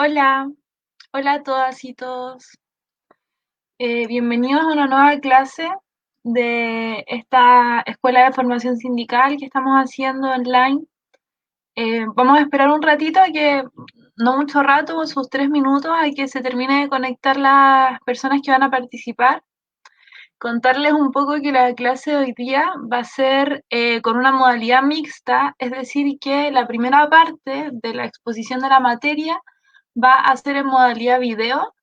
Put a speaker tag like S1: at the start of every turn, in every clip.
S1: Hola, hola a todas y todos. Bienvenidos a una nueva clase de esta escuela de formación sindical que estamos haciendo online. Vamos a esperar un ratito, no mucho rato, sus 3 minutos, a que se termine de conectar las personas que van a participar. Contarles un poco que la clase de hoy día va a ser con una modalidad mixta, es decir, que la primera parte de la exposición de la materia va a ser en modalidad video.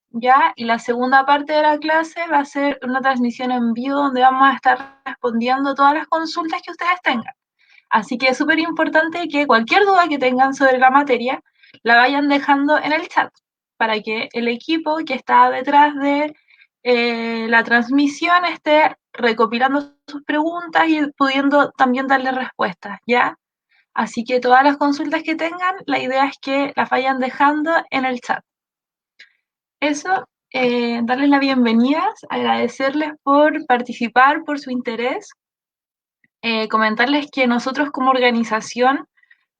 S1: ¿Ya? Y la segunda parte de la clase va a ser una transmisión en vivo donde vamos a estar respondiendo todas las consultas que ustedes tengan. Así que es súper importante que cualquier duda que tengan sobre la materia la vayan dejando en el chat para que el equipo que está detrás de la transmisión esté recopilando sus preguntas y pudiendo también darle respuestas, ¿ya? Así que todas las consultas que tengan, la idea es que las vayan dejando en el chat. Eso, darles la bienvenida, agradecerles por participar, por su interés, comentarles que nosotros como organización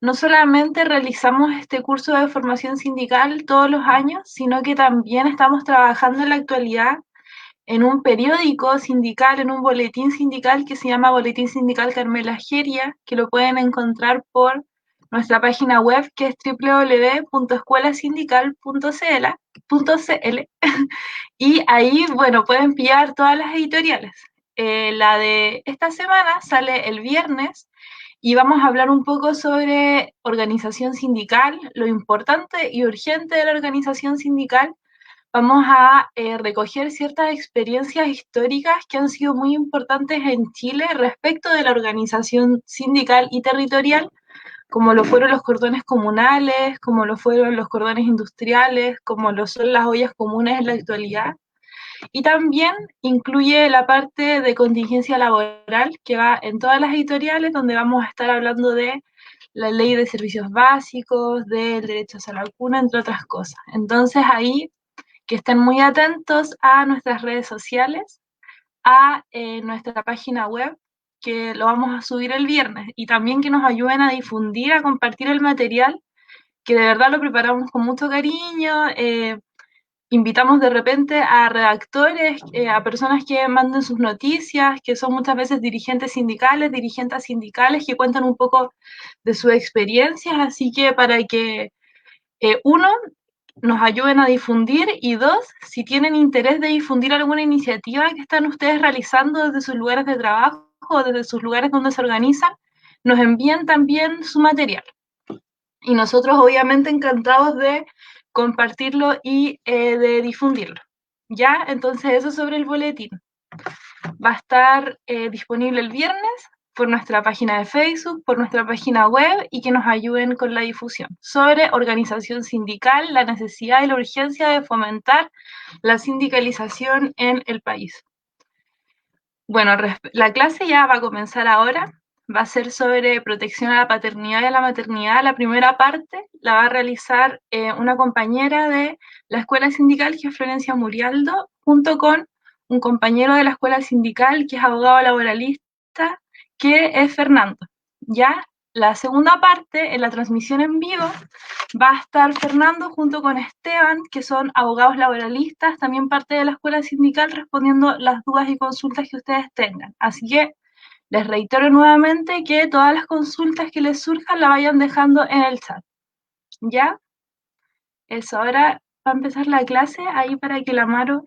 S1: no solamente realizamos este curso de formación sindical todos los años, sino que también estamos trabajando en la actualidad en un periódico sindical, en un boletín sindical que se llama Boletín Sindical Carmela Geria, que lo pueden encontrar por nuestra página web, que es www.escuelasindical.cl. Y ahí, bueno, pueden pillar todas las editoriales. La de esta semana sale el viernes y vamos a hablar un poco sobre organización sindical, lo importante y urgente de la organización sindical. Vamos a recoger ciertas experiencias históricas que han sido muy importantes en Chile respecto de la organización sindical y territorial, como lo fueron los cordones comunales, como lo fueron los cordones industriales, como lo son las ollas comunes en la actualidad. Y también incluye la parte de contingencia laboral que va en todas las editoriales, donde vamos a estar hablando de la ley de servicios básicos, del derecho a la vacuna, entre otras cosas. Entonces ahí que estén muy atentos a nuestras redes sociales, a nuestra página web, que lo vamos a subir el viernes, y también que nos ayuden a difundir, a compartir el material, que de verdad lo preparamos con mucho cariño. Invitamos de repente a redactores, a personas que manden sus noticias, que son muchas veces dirigentes sindicales, que cuentan un poco de sus experiencias, así que para que uno, nos ayuden a difundir, y dos, si tienen interés de difundir alguna iniciativa que están ustedes realizando desde sus lugares de trabajo o desde sus lugares donde se organizan, nos envíen también su material. Y nosotros obviamente encantados de compartirlo y de difundirlo. ¿Ya? Entonces eso sobre el boletín. Va a estar disponible el viernes por nuestra página de Facebook, por nuestra página web, y que nos ayuden con la difusión sobre organización sindical, la necesidad y la urgencia de fomentar la sindicalización en el país. Bueno, la clase ya va a comenzar ahora. Va a ser sobre protección a la paternidad y a la maternidad. La primera parte la va a realizar una compañera de la escuela sindical, que es Florencia Murialdo, junto con un compañero de la escuela sindical, que es abogado laboralista, que es Fernando. Ya la segunda parte, en la transmisión en vivo, va a estar Fernando junto con Esteban, que son abogados laboralistas, también parte de la escuela sindical, respondiendo las dudas y consultas que ustedes tengan. Así que les reitero nuevamente que todas las consultas que les surjan la vayan dejando en el chat. ¿Ya? Eso, ahora va a empezar la clase, ahí para que la Maro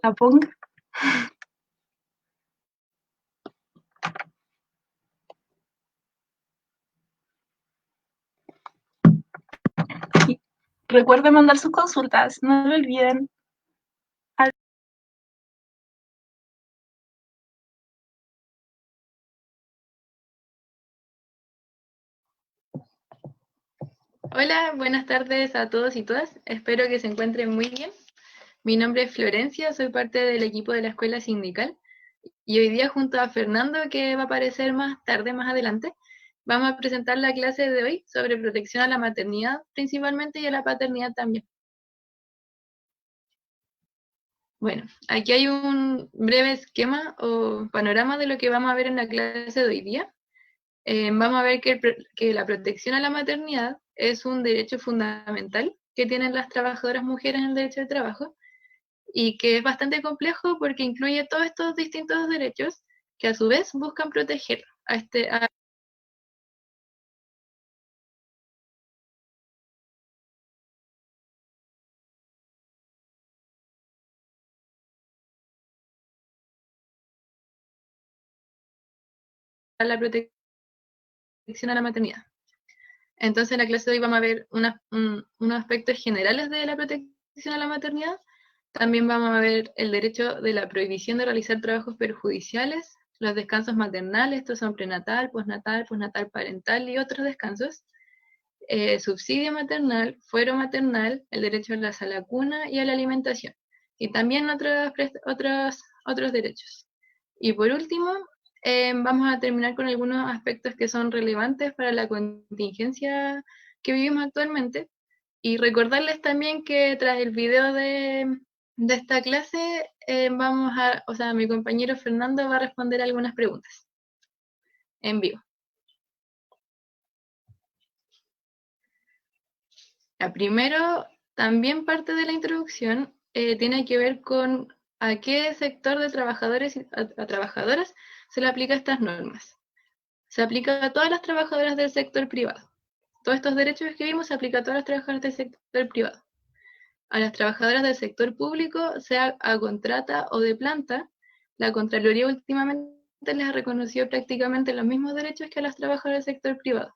S1: la ponga. Y recuerden mandar sus consultas, no lo olviden.
S2: Hola, buenas tardes a todos y todas. Espero que se encuentren muy bien. Mi nombre es Florencia, soy parte del equipo de la escuela sindical y hoy día junto a Fernando, que va a aparecer más tarde, más adelante, vamos a presentar la clase de hoy sobre protección a la maternidad principalmente y a la paternidad también. Bueno, aquí hay un breve esquema o panorama de lo que vamos a ver en la clase de hoy día. vamos a ver que la protección a la maternidad es un derecho fundamental que tienen las trabajadoras mujeres en el derecho de trabajo y que es bastante complejo porque incluye todos estos distintos derechos que a su vez buscan proteger a la protección a la maternidad. Entonces, en la clase de hoy vamos a ver unos aspectos generales de la protección a la maternidad. También vamos a ver el derecho de la prohibición de realizar trabajos perjudiciales, los descansos maternales, estos son prenatal, postnatal parental y otros descansos, subsidio maternal, fuero maternal, el derecho a la cuna y a la alimentación, y también otros derechos. Y por último, vamos a terminar con algunos aspectos que son relevantes para la contingencia que vivimos actualmente, y recordarles también que tras el video de esta clase, mi compañero Fernando va a responder algunas preguntas en vivo. Primero, también parte de la introducción tiene que ver con a qué sector de trabajadores a trabajadoras se le aplica estas normas. Se aplica a todas las trabajadoras del sector privado. Todos estos derechos que vimos se aplican a todas las trabajadoras del sector privado. A las trabajadoras del sector público, sea a contrata o de planta, la Contraloría últimamente les ha reconocido prácticamente los mismos derechos que a las trabajadoras del sector privado.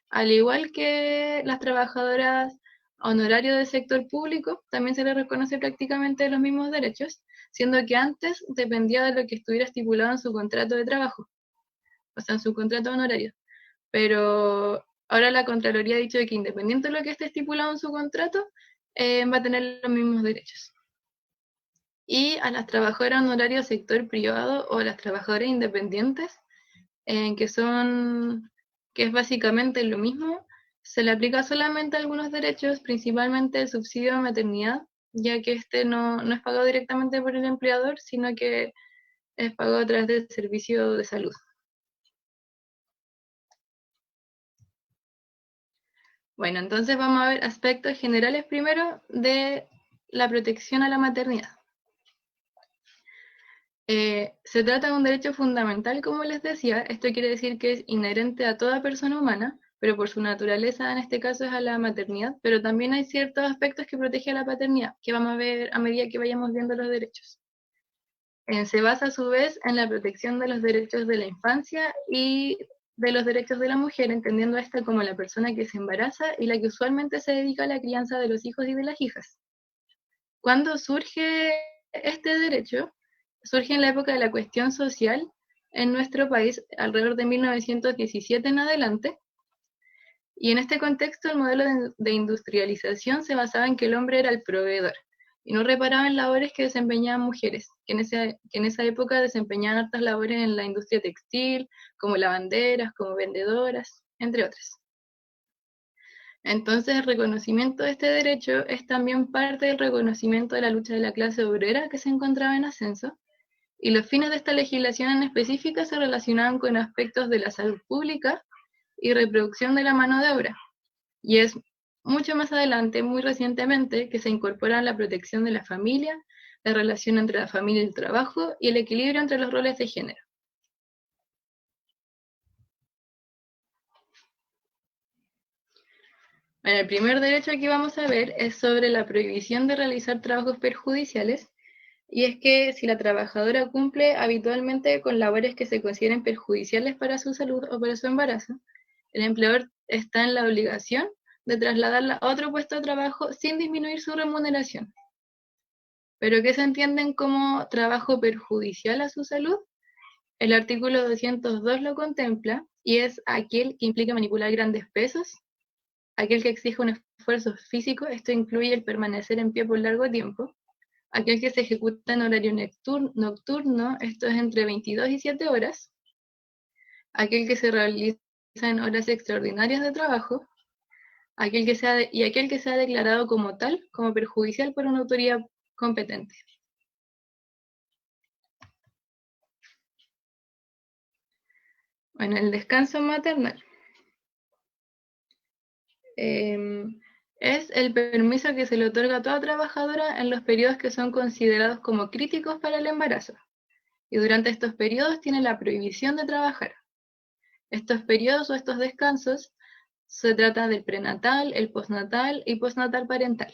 S2: Al igual que las trabajadoras honorarios del sector público, también se les reconoce prácticamente los mismos derechos, siendo que antes dependía de lo que estuviera estipulado en su contrato de trabajo, o sea, en su contrato honorario. Pero ahora la Contraloría ha dicho que independiente de lo que esté estipulado en su contrato, va a tener los mismos derechos. Y a las trabajadoras honorarias del sector privado o a las trabajadoras independientes, que es básicamente lo mismo, se le aplica solamente algunos derechos, principalmente el subsidio de maternidad, ya que este no es pagado directamente por el empleador, sino que es pagado a través del servicio de salud. Bueno, entonces vamos a ver aspectos generales primero de la protección a la maternidad. Se trata de un derecho fundamental, como les decía. Esto quiere decir que es inherente a toda persona humana, pero por su naturaleza en este caso es a la maternidad, pero también hay ciertos aspectos que protegen a la paternidad, que vamos a ver a medida que vayamos viendo los derechos. Se basa a su vez en la protección de los derechos de la infancia y de los derechos de la mujer, entendiendo esta como la persona que se embaraza y la que usualmente se dedica a la crianza de los hijos y de las hijas. ¿Cuándo surge este derecho? Surge en la época de la cuestión social en nuestro país, alrededor de 1917 en adelante, y en este contexto el modelo de industrialización se basaba en que el hombre era el proveedor, y no reparaba en labores que desempeñaban mujeres, que en esa época desempeñaban hartas labores en la industria textil, como lavanderas, como vendedoras, entre otras. Entonces, el reconocimiento de este derecho es también parte del reconocimiento de la lucha de la clase obrera que se encontraba en ascenso, y los fines de esta legislación en específica se relacionaban con aspectos de la salud pública y reproducción de la mano de obra. Y es mucho más adelante, muy recientemente, que se incorpora la protección de la familia, la relación entre la familia y el trabajo y el equilibrio entre los roles de género. Bueno, el primer derecho que vamos a ver es sobre la prohibición de realizar trabajos perjudiciales, y es que si la trabajadora cumple habitualmente con labores que se consideren perjudiciales para su salud o para su embarazo, el empleador está en la obligación de trasladarla a otro puesto de trabajo sin disminuir su remuneración. ¿Pero qué se entienden como trabajo perjudicial a su salud? El artículo 202 lo contempla y es aquel que implica manipular grandes pesos, aquel que exige un esfuerzo físico, esto incluye el permanecer en pie por largo tiempo, aquel que se ejecuta en horario nocturno, esto es entre 22 y 7 horas, aquel que se realiza en horas extraordinarias de trabajo, aquel que sea declarado como tal, como perjudicial por una autoridad competente. Bueno, el descanso maternal es el permiso que se le otorga a toda trabajadora en los periodos que son considerados como críticos para el embarazo. Y durante estos periodos tiene la prohibición de trabajar. Estos periodos o estos descansos se trata del prenatal, el postnatal y postnatal parental.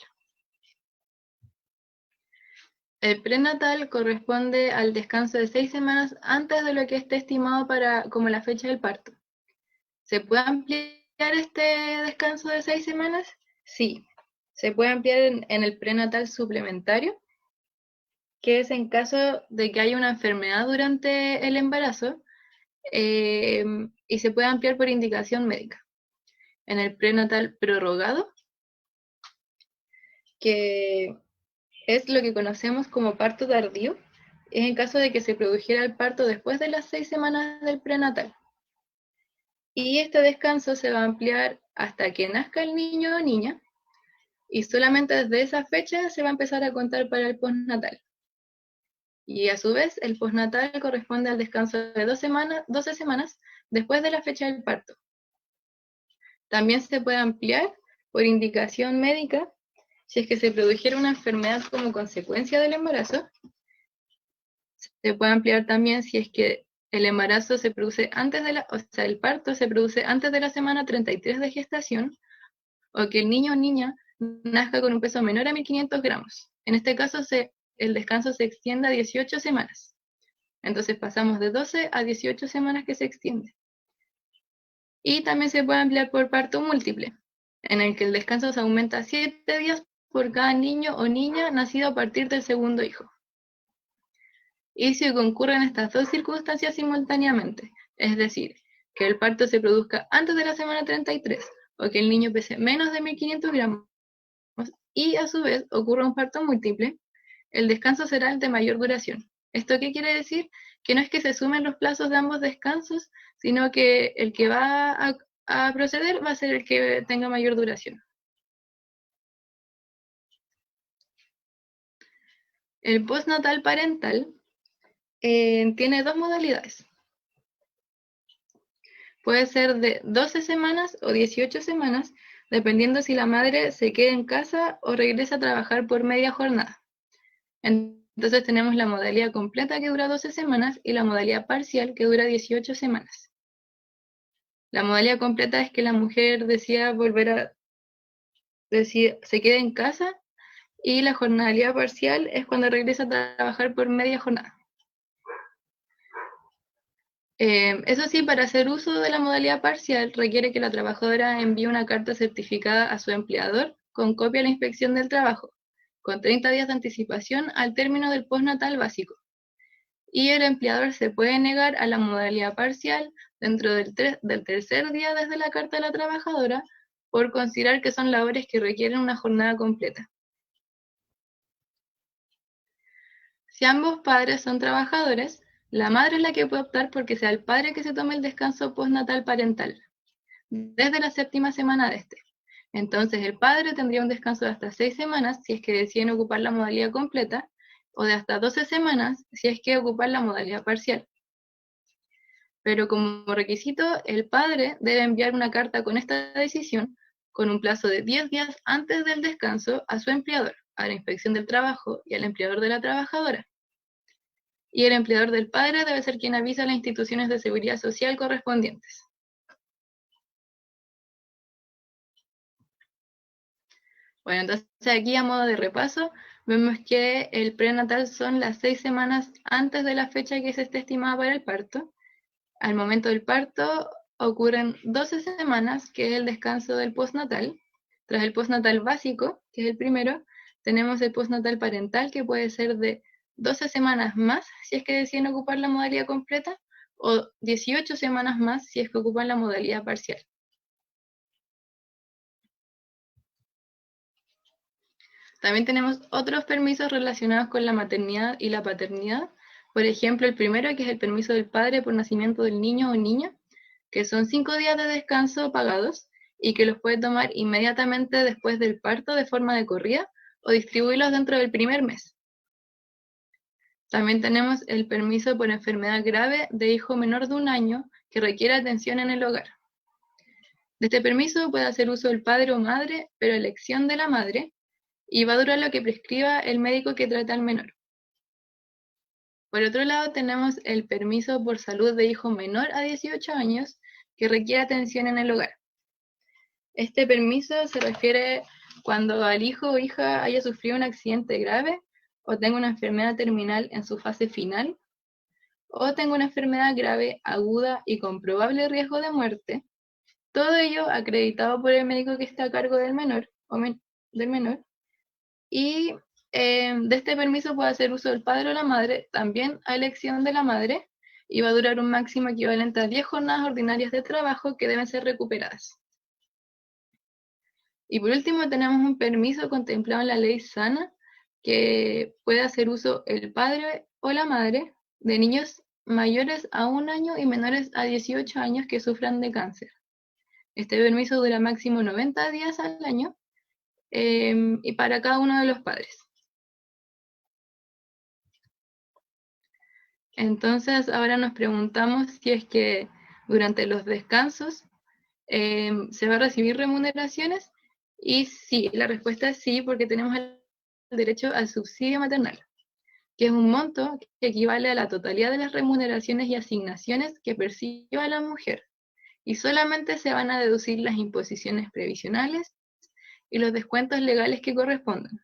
S2: El prenatal corresponde al descanso de 6 semanas antes de lo que esté estimado como la fecha del parto. ¿Se puede ampliar este descanso de 6 semanas? Sí. Se puede ampliar en el prenatal suplementario, que es en caso de que haya una enfermedad durante el embarazo, y se puede ampliar por indicación médica. En el prenatal prorrogado, que es lo que conocemos como parto tardío, es en caso de que se produjera el parto después de las 6 semanas del prenatal. Y este descanso se va a ampliar hasta que nazca el niño o niña, y solamente desde esa fecha se va a empezar a contar para el postnatal. Y a su vez, el postnatal corresponde al descanso de 12 semanas después de la fecha del parto. También se puede ampliar por indicación médica si es que se produjera una enfermedad como consecuencia del embarazo. Se puede ampliar también si es que el embarazo se produce el parto se produce antes de la semana 33 de gestación, o que el niño o niña nazca con un peso menor a 1500 gramos. En este caso, el descanso se extiende a 18 semanas. Entonces pasamos de 12 a 18 semanas que se extiende. Y también se puede ampliar por parto múltiple, en el que el descanso se aumenta a 7 días por cada niño o niña nacido a partir del segundo hijo. Y si concurren estas dos circunstancias simultáneamente, es decir, que el parto se produzca antes de la semana 33 o que el niño pese menos de 1500 gramos y a su vez ocurra un parto múltiple, el descanso será el de mayor duración. ¿Esto qué quiere decir? Que no es que se sumen los plazos de ambos descansos, sino que el que va a proceder va a ser el que tenga mayor duración. El postnatal parental tiene dos modalidades. Puede ser de 12 semanas o 18 semanas, dependiendo si la madre se queda en casa o regresa a trabajar por media jornada. Entonces tenemos la modalidad completa que dura 12 semanas y la modalidad parcial que dura 18 semanas. La modalidad completa es que la mujer se quede en casa, y la jornalidad parcial es cuando regresa a trabajar por media jornada. Eso sí, para hacer uso de la modalidad parcial requiere que la trabajadora envíe una carta certificada a su empleador con copia a la inspección del trabajo, con 30 días de anticipación al término del postnatal básico. Y el empleador se puede negar a la modalidad parcial dentro del tercer día desde la carta de la trabajadora por considerar que son labores que requieren una jornada completa. Si ambos padres son trabajadores, la madre es la que puede optar porque sea el padre que se tome el descanso postnatal parental, desde la 7ª semana de este. Entonces el padre tendría un descanso de hasta 6 semanas si es que deciden ocupar la modalidad completa, o de hasta 12 semanas si es que ocupan la modalidad parcial. Pero como requisito, el padre debe enviar una carta con esta decisión con un plazo de 10 días antes del descanso a su empleador, a la inspección del trabajo y al empleador de la trabajadora. Y el empleador del padre debe ser quien avisa a las instituciones de seguridad social correspondientes. Bueno, entonces aquí a modo de repaso, vemos que el prenatal son las 6 semanas antes de la fecha que se esté estimada para el parto. Al momento del parto ocurren 12 semanas, que es el descanso del postnatal. Tras el postnatal básico, que es el primero, tenemos el postnatal parental, que puede ser de 12 semanas más si es que deciden ocupar la modalidad completa, o 18 semanas más si es que ocupan la modalidad parcial. También tenemos otros permisos relacionados con la maternidad y la paternidad. Por ejemplo, el primero, que es el permiso del padre por nacimiento del niño o niña, que son 5 días de descanso pagados y que los puede tomar inmediatamente después del parto de forma de corrida o distribuirlos dentro del primer mes. También tenemos el permiso por enfermedad grave de hijo menor de 1 año que requiere atención en el hogar. De este permiso puede hacer uso el padre o madre, pero a elección de la madre, y va a durar lo que prescriba el médico que trata al menor. Por otro lado, tenemos el permiso por salud de hijo menor a 18 años que requiere atención en el hogar. Este permiso se refiere cuando al hijo o hija haya sufrido un accidente grave o tenga una enfermedad terminal en su fase final o tenga una enfermedad grave, aguda y con probable riesgo de muerte, todo ello acreditado por el médico que está a cargo del menor, y de este permiso puede hacer uso el padre o la madre, también a elección de la madre, y va a durar un máximo equivalente a 10 jornadas ordinarias de trabajo que deben ser recuperadas. Y por último tenemos un permiso contemplado en la ley SANA, que puede hacer uso el padre o la madre de niños mayores a 1 año y menores a 18 años que sufran de cáncer. Este permiso dura máximo 90 días al año y para cada uno de los padres. Entonces ahora nos preguntamos si es que durante los descansos se va a recibir remuneraciones, y sí, la respuesta es sí, porque tenemos el derecho al subsidio maternal, que es un monto que equivale a la totalidad de las remuneraciones y asignaciones que perciba la mujer, y solamente se van a deducir las imposiciones previsionales y los descuentos legales que correspondan.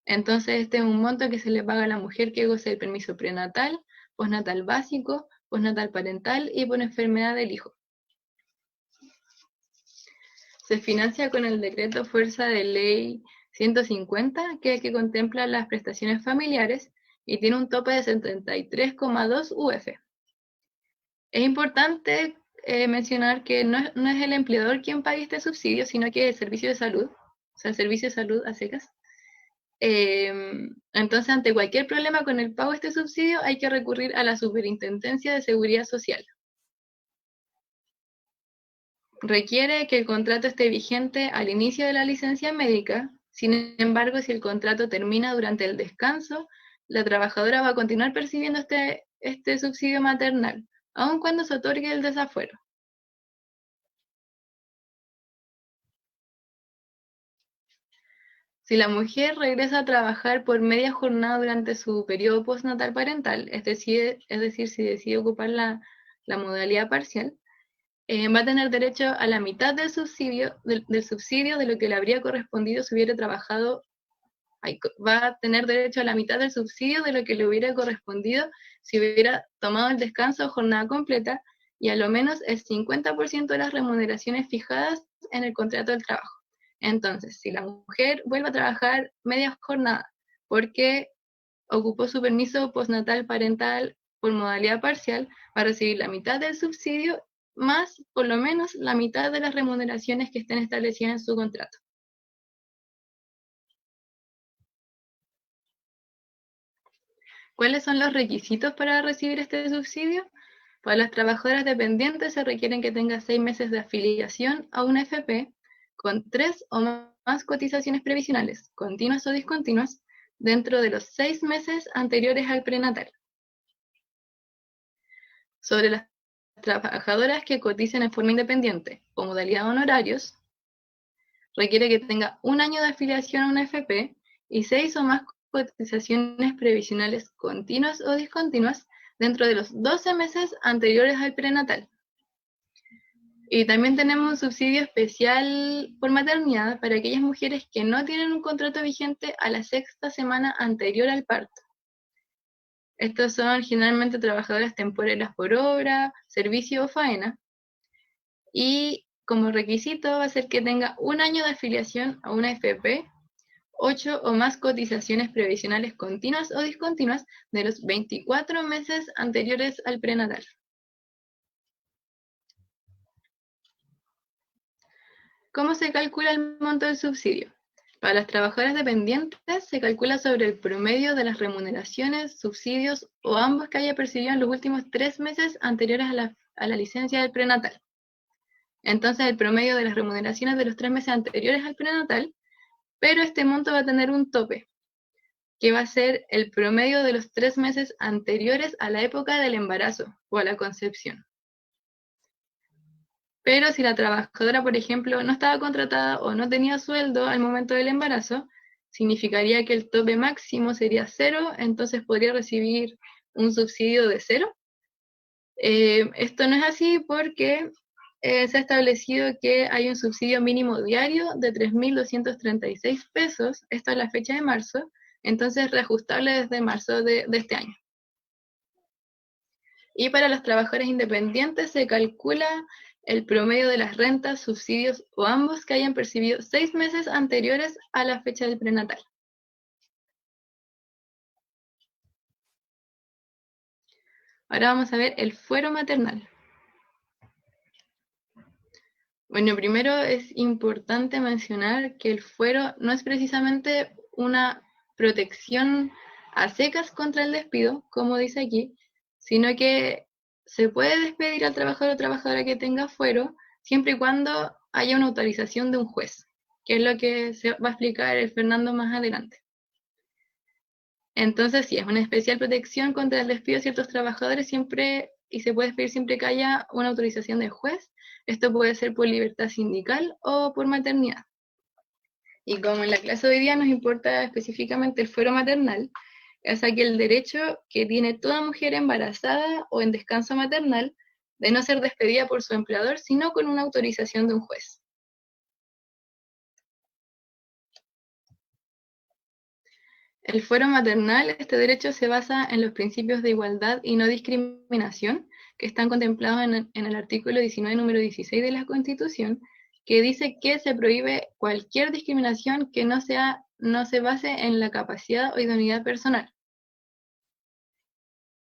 S2: Entonces, este es un monto que se le paga a la mujer que goce del permiso prenatal, postnatal básico, postnatal parental y por enfermedad del hijo. Se financia con el decreto Fuerza de Ley 150, que contempla las prestaciones familiares y tiene un tope de 73,2 UF. Es importante mencionar que no es el empleador quien paga este subsidio, sino que es el servicio de salud, o sea, el servicio de salud a secas. Entonces, ante cualquier problema con el pago de este subsidio, hay que recurrir a la Superintendencia de Seguridad Social. Requiere que el contrato esté vigente al inicio de la licencia médica. Sin embargo, si el contrato termina durante el descanso, la trabajadora va a continuar percibiendo este subsidio maternal, aun cuando se otorgue el desafuero. Si la mujer regresa a trabajar por media jornada durante su periodo postnatal parental, es decir, si decide ocupar la modalidad parcial, va a tener derecho a la mitad del subsidio de lo que le habría correspondido si hubiera trabajado. Va a tener derecho a la mitad del subsidio de lo que le hubiera correspondido si hubiera tomado el descanso o jornada completa, y a lo menos el 50% de las remuneraciones fijadas en el contrato del trabajo. Entonces, si la mujer vuelve a trabajar media jornada porque ocupó su permiso postnatal parental por modalidad parcial, va a recibir la mitad del subsidio más por lo menos la mitad de las remuneraciones que estén establecidas en su contrato. ¿Cuáles son los requisitos para recibir este subsidio? Para las trabajadoras dependientes se requieren que tenga 6 meses de afiliación a una AFP con 3 o más cotizaciones previsionales, continuas o discontinuas, dentro de los 6 meses anteriores al prenatal. Sobre las trabajadoras que coticen en forma independiente o modalidad de honorarios, requiere que tenga 1 año de afiliación a una AFP y 6 o más cotizaciones previsionales continuas o discontinuas dentro de los 12 meses anteriores al prenatal. Y también tenemos un subsidio especial por maternidad para aquellas mujeres que no tienen un contrato vigente a la 6ª semana anterior al parto. Estos son generalmente trabajadoras temporeras por obra, servicio o faena. Y como requisito va a ser que tenga 1 año de afiliación a una AFP, 8 o más cotizaciones previsionales continuas o discontinuas de los 24 meses anteriores al prenatal. ¿Cómo se calcula el monto del subsidio? Para las trabajadoras dependientes se calcula sobre el promedio de las remuneraciones, subsidios o ambos que haya percibido en los últimos 3 meses anteriores a la licencia del prenatal. Entonces, el promedio de las remuneraciones de los 3 meses anteriores al prenatal, pero este monto va a tener un tope, que va a ser el promedio de los 3 meses anteriores a la época del embarazo o a la concepción. Pero si la trabajadora, por ejemplo, no estaba contratada o no tenía sueldo al momento del embarazo, significaría que el tope máximo sería 0, entonces podría recibir un subsidio de 0. Esto no es así porque se ha establecido que hay un subsidio mínimo diario de 3.236 pesos, esto es la fecha de marzo, entonces reajustable desde marzo de este año. Y para los trabajadores independientes se calcula el promedio de las rentas, subsidios o ambos que hayan percibido 6 meses anteriores a la fecha del prenatal. Ahora vamos a ver el fuero maternal. Bueno, primero es importante mencionar que el fuero no es precisamente una protección a secas contra el despido, como dice aquí, sino que se puede despedir al trabajador o trabajadora que tenga fuero siempre y cuando haya una autorización de un juez, que es lo que se va a explicar el Fernando más adelante. Entonces, sí, es una especial protección contra el despido de ciertos trabajadores siempre, y se puede despedir siempre que haya una autorización del juez. Esto puede ser por libertad sindical o por maternidad. Y como en la clase de hoy día nos importa específicamente el fuero maternal, es aquel derecho que tiene toda mujer embarazada o en descanso maternal de no ser despedida por su empleador, sino con una autorización de un juez. El fuero maternal, este derecho se basa en los principios de igualdad y no discriminación que están contemplados en el artículo 19, número 16 de la Constitución, que dice que se prohíbe cualquier discriminación que no se base en la capacidad o idoneidad personal.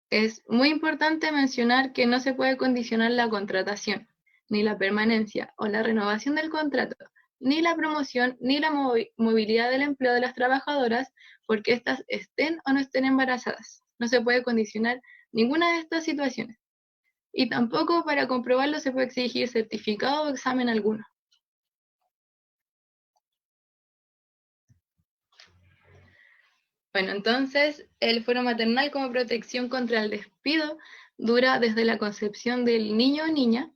S2: Es muy importante mencionar que no se puede condicionar la contratación, ni la permanencia o la renovación del contrato, ni la promoción, ni la movilidad del empleo de las trabajadoras porque éstas estén o no estén embarazadas. No se puede condicionar ninguna de estas situaciones. Y tampoco para comprobarlo se puede exigir certificado o examen alguno. Bueno, entonces el fuero maternal como protección contra el despido dura desde la concepción del niño o niña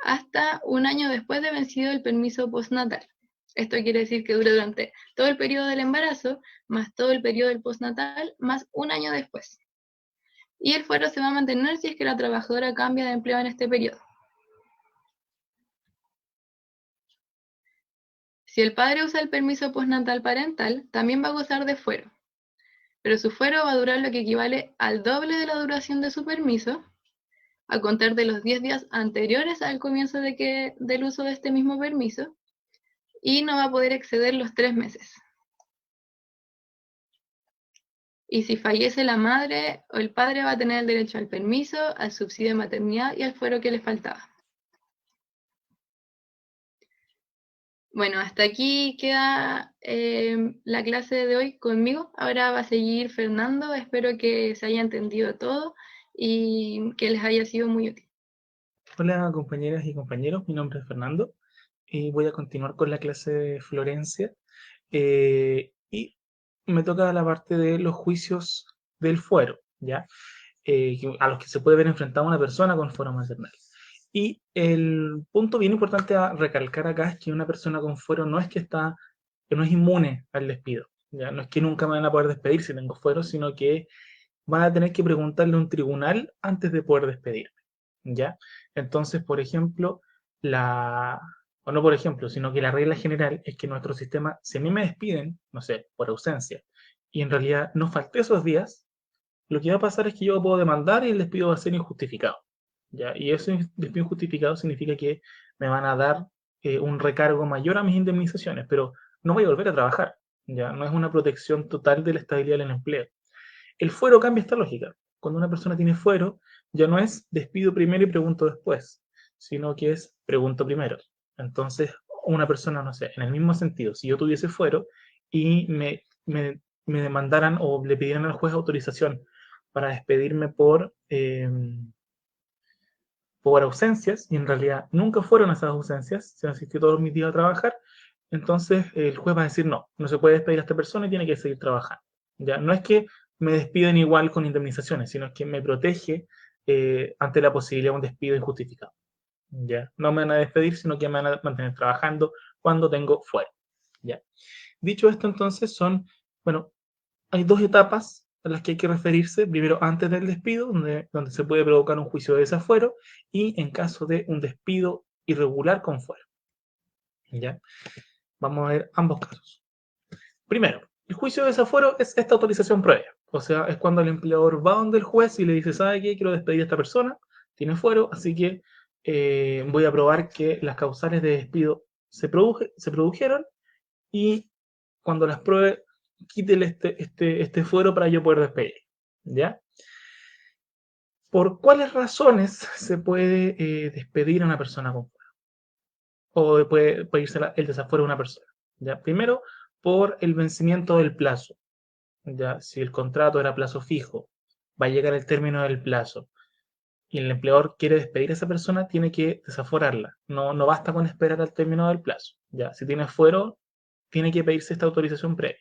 S2: hasta un año después de vencido el permiso postnatal. Esto quiere decir que dura durante todo el periodo del embarazo, más todo el periodo del postnatal, más un año después. Y el fuero se va a mantener si es que la trabajadora cambia de empleo en este periodo. Si el padre usa el permiso postnatal parental, también va a gozar de fuero, pero su fuero va a durar lo que equivale al doble de la duración de su permiso, a contar de los 10 días anteriores al comienzo del uso de este mismo permiso, y no va a poder exceder los 3 meses. Y si fallece la madre o el padre va a tener el derecho al permiso, al subsidio de maternidad y al fuero que le faltaba. Bueno, hasta aquí queda la clase de hoy conmigo. Ahora va a seguir Fernando. Espero que se haya entendido todo y que les haya sido muy útil.
S3: Hola compañeras y compañeros, mi nombre es Fernando y voy a continuar con la clase de Florencia y me toca la parte de los juicios del fuero, ¿ya? A los que se puede ver enfrentada una persona con fuero maternal. Y el punto bien importante a recalcar acá es que una persona con fuero no es que no es inmune al despido, ¿ya? No es que nunca me van a poder despedir si tengo fuero, sino que van a tener que preguntarle a un tribunal antes de poder despedirme, ¿ya? Entonces, por ejemplo, o no por ejemplo, sino que la regla general es que nuestro sistema, si a mí me despiden, no sé, por ausencia, y en realidad no falté esos días, lo que va a pasar es que yo puedo demandar y el despido va a ser injustificado, ¿ya? Y ese despido injustificado significa que me van a dar un recargo mayor a mis indemnizaciones, pero no voy a volver a trabajar, ¿ya? No es una protección total de la estabilidad del empleo. El fuero cambia esta lógica. Cuando una persona tiene fuero, ya no es despido primero y pregunto después, sino que es pregunto primero. Entonces, una persona, no sé, en el mismo sentido, si yo tuviese fuero y me demandaran o le pidieran al juez autorización para despedirme por ausencias, y en realidad nunca fueron esas ausencias, se asistió todos mis días a trabajar, entonces el juez va a decir no se puede despedir a esta persona y tiene que seguir trabajando. ¿ya? No es que me despiden igual con indemnizaciones, sino que me protege ante la posibilidad de un despido injustificado. ¿Ya? No me van a despedir, sino que me van a mantener trabajando cuando tengo fuera. ¿Ya? Dicho esto, entonces, bueno, hay dos etapas a las que hay que referirse. Primero, antes del despido, donde se puede provocar un juicio de desafuero, y en caso de un despido irregular con fuero. ¿Ya? Vamos a ver ambos casos. Primero, el juicio de desafuero es esta autorización previa. O sea, es cuando el empleador va donde el juez y le dice, ¿sabe qué? Quiero despedir a esta persona, tiene fuero, así que voy a probar que las causales de despido se produjeron, y cuando las pruebe, quítele este fuero para yo poder despedir. ¿Ya? ¿Por cuáles razones se puede despedir a una persona con fuero? O puede pedirse el desafuero de una persona. ¿Ya? Primero, por el vencimiento del plazo. ¿Ya? Si el contrato era a plazo fijo, va a llegar el término del plazo y el empleador quiere despedir a esa persona, tiene que desaforarla. No basta con esperar al término del plazo. ¿Ya? Si tiene fuero, tiene que pedirse esta autorización previa.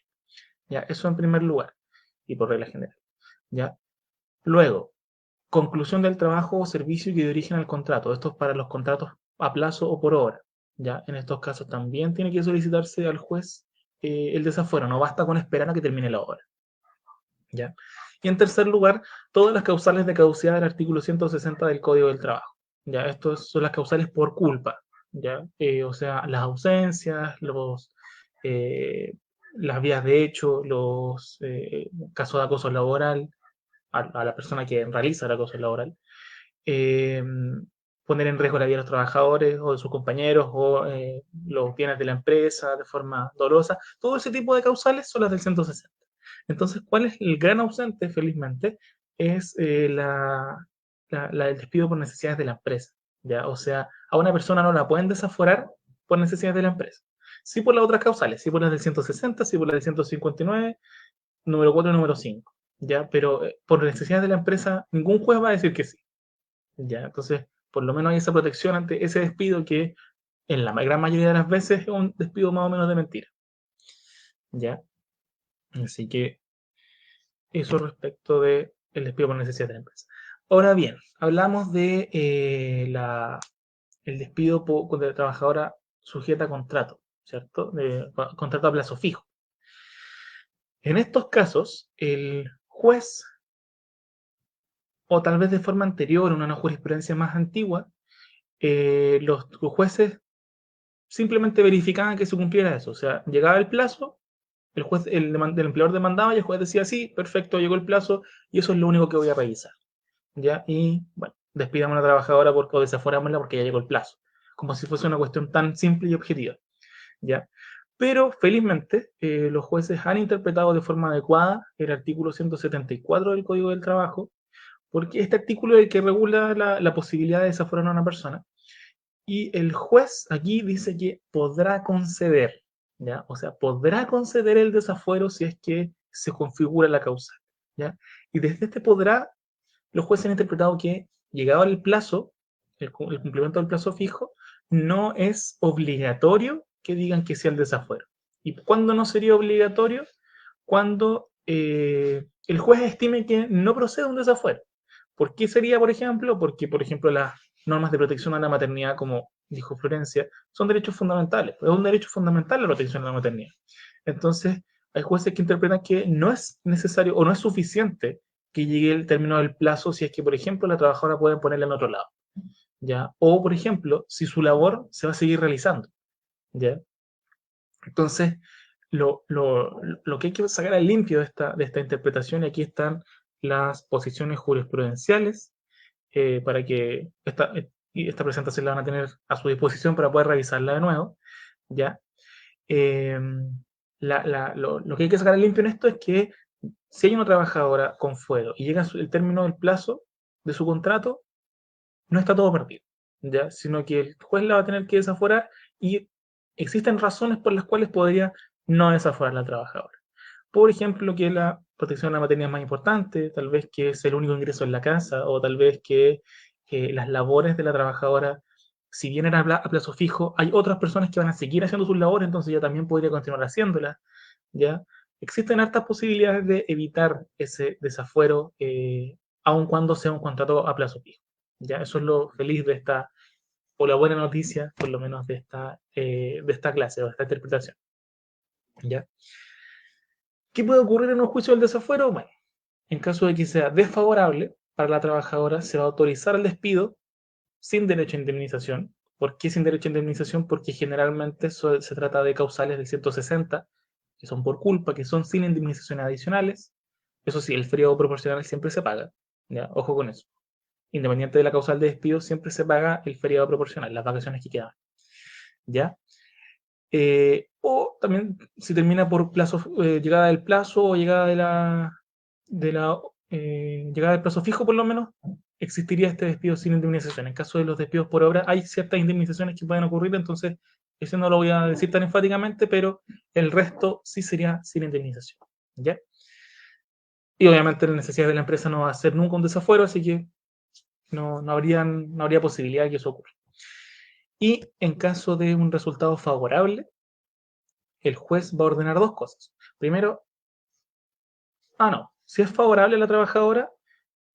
S3: ¿Ya? Eso en primer lugar y por regla general. ¿Ya? Luego, conclusión del trabajo o servicio que dé origen al contrato. Esto es para los contratos a plazo o por hora. ¿Ya? En estos casos también tiene que solicitarse al juez el desafuero. No basta con esperar a que termine la obra. ¿Ya? Y en tercer lugar, todas las causales de caducidad del artículo 160 del Código del Trabajo. ¿Ya? Estas son las causales por culpa. ¿Ya? O sea, las ausencias, las vías de hecho, los casos de acoso laboral a la persona que realiza el acoso laboral, eh, poner en riesgo la vida de los trabajadores o de sus compañeros o los bienes de la empresa de forma dolosa. Todo ese tipo de causales son las del 160. Entonces, ¿cuál es el gran ausente, felizmente? Es la del despido por necesidades de la empresa. ¿Ya? O sea, a una persona no la pueden desaforar por necesidades de la empresa. Sí por las otras causales, sí por las del 160, sí por las del 159, número 4 y número 5. ¿Ya? Pero por necesidades de la empresa, ningún juez va a decir que sí. ¿Ya? Entonces, por lo menos hay esa protección ante ese despido que en la gran mayoría de las veces es un despido más o menos de mentira. ¿Ya? Así que eso respecto del despido por necesidad de la empresa. Ahora bien, hablamos de el despido de trabajadora sujeta a contrato, ¿cierto? De contrato a plazo fijo. En estos casos, el juez, o tal vez de forma anterior, una jurisprudencia más antigua, los jueces simplemente verificaban que se cumpliera eso. O sea, llegaba el plazo, el empleador demandaba y el juez decía, sí, perfecto, llegó el plazo y eso es lo único que voy a revisar. ¿Ya? Y bueno, despidamos a la trabajadora o desaforámosla porque ya llegó el plazo. Como si fuese una cuestión tan simple y objetiva. ¿Ya? Pero felizmente los jueces han interpretado de forma adecuada el artículo 174 del Código del Trabajo, porque este artículo es el que regula la posibilidad de desaforar a una persona. Y el juez aquí dice que podrá conceder, ¿ya? O sea, podrá conceder el desafuero si es que se configura la causa, ¿ya? Y desde este podrá, los jueces han interpretado que, llegado el plazo, el cumplimiento del plazo fijo, no es obligatorio que digan que sea el desafuero. ¿Y cuándo no sería obligatorio? Cuando el juez estime que no procede un desafuero. ¿Por qué sería, por ejemplo? Porque, por ejemplo, las normas de protección a la maternidad, como dijo Florencia, son derechos fundamentales. Es un derecho fundamental la protección a la maternidad. Entonces, hay jueces que interpretan que no es necesario o no es suficiente que llegue el término del plazo si es que, por ejemplo, la trabajadora puede ponerla en otro lado. ¿Ya? O, por ejemplo, si su labor se va a seguir realizando. ¿Ya? Entonces, lo que hay que sacar al limpio de esta interpretación, y aquí están las posiciones jurisprudenciales, para que esta presentación la van a tener a su disposición para poder revisarla de nuevo, ¿ya? Lo que hay que sacar al limpio en esto es que si hay una trabajadora con fuero y llega el término del plazo de su contrato, no está todo perdido, ¿ya? Sino que el juez la va a tener que desaforar y existen razones por las cuales podría no desaforar a la trabajadora. Por ejemplo, que la protección de la maternidad es más importante, tal vez que es el único ingreso en la casa, o tal vez que las labores de la trabajadora, si bien eran a plazo fijo, hay otras personas que van a seguir haciendo sus labores, entonces ella también podría continuar haciéndolas, ¿ya? existen hartas posibilidades de evitar ese desafuero, aun cuando sea un contrato a plazo fijo. ¿Ya? Eso es lo feliz de esta, o la buena noticia, por lo menos de esta clase o de esta interpretación. ¿Ya? ¿Qué puede ocurrir en un juicio del desafuero? Bueno, en caso de que sea desfavorable para la trabajadora, se va a autorizar el despido sin derecho a indemnización. ¿Por qué sin derecho a indemnización? Porque generalmente se trata de causales del 160, que son por culpa, que son sin indemnizaciones adicionales. Eso sí, el feriado proporcional siempre se paga. ¿Ya? Ojo con eso. Independiente de la causal de despido, siempre se paga el feriado proporcional, las vacaciones que quedan. ¿Ya? O también si termina por plazo, llegada del plazo o llegada llegada del plazo fijo, por lo menos, existiría este despido sin indemnización. En caso de los despidos por obra, hay ciertas indemnizaciones que pueden ocurrir, entonces eso no lo voy a decir tan enfáticamente, pero el resto sí sería sin indemnización. ¿Ya? Y obviamente la necesidad de la empresa no va a ser nunca un desafuero, así que no habría posibilidad de que eso ocurra. Y en caso de un resultado favorable, el juez va a ordenar dos cosas. Primero, si es favorable a la trabajadora,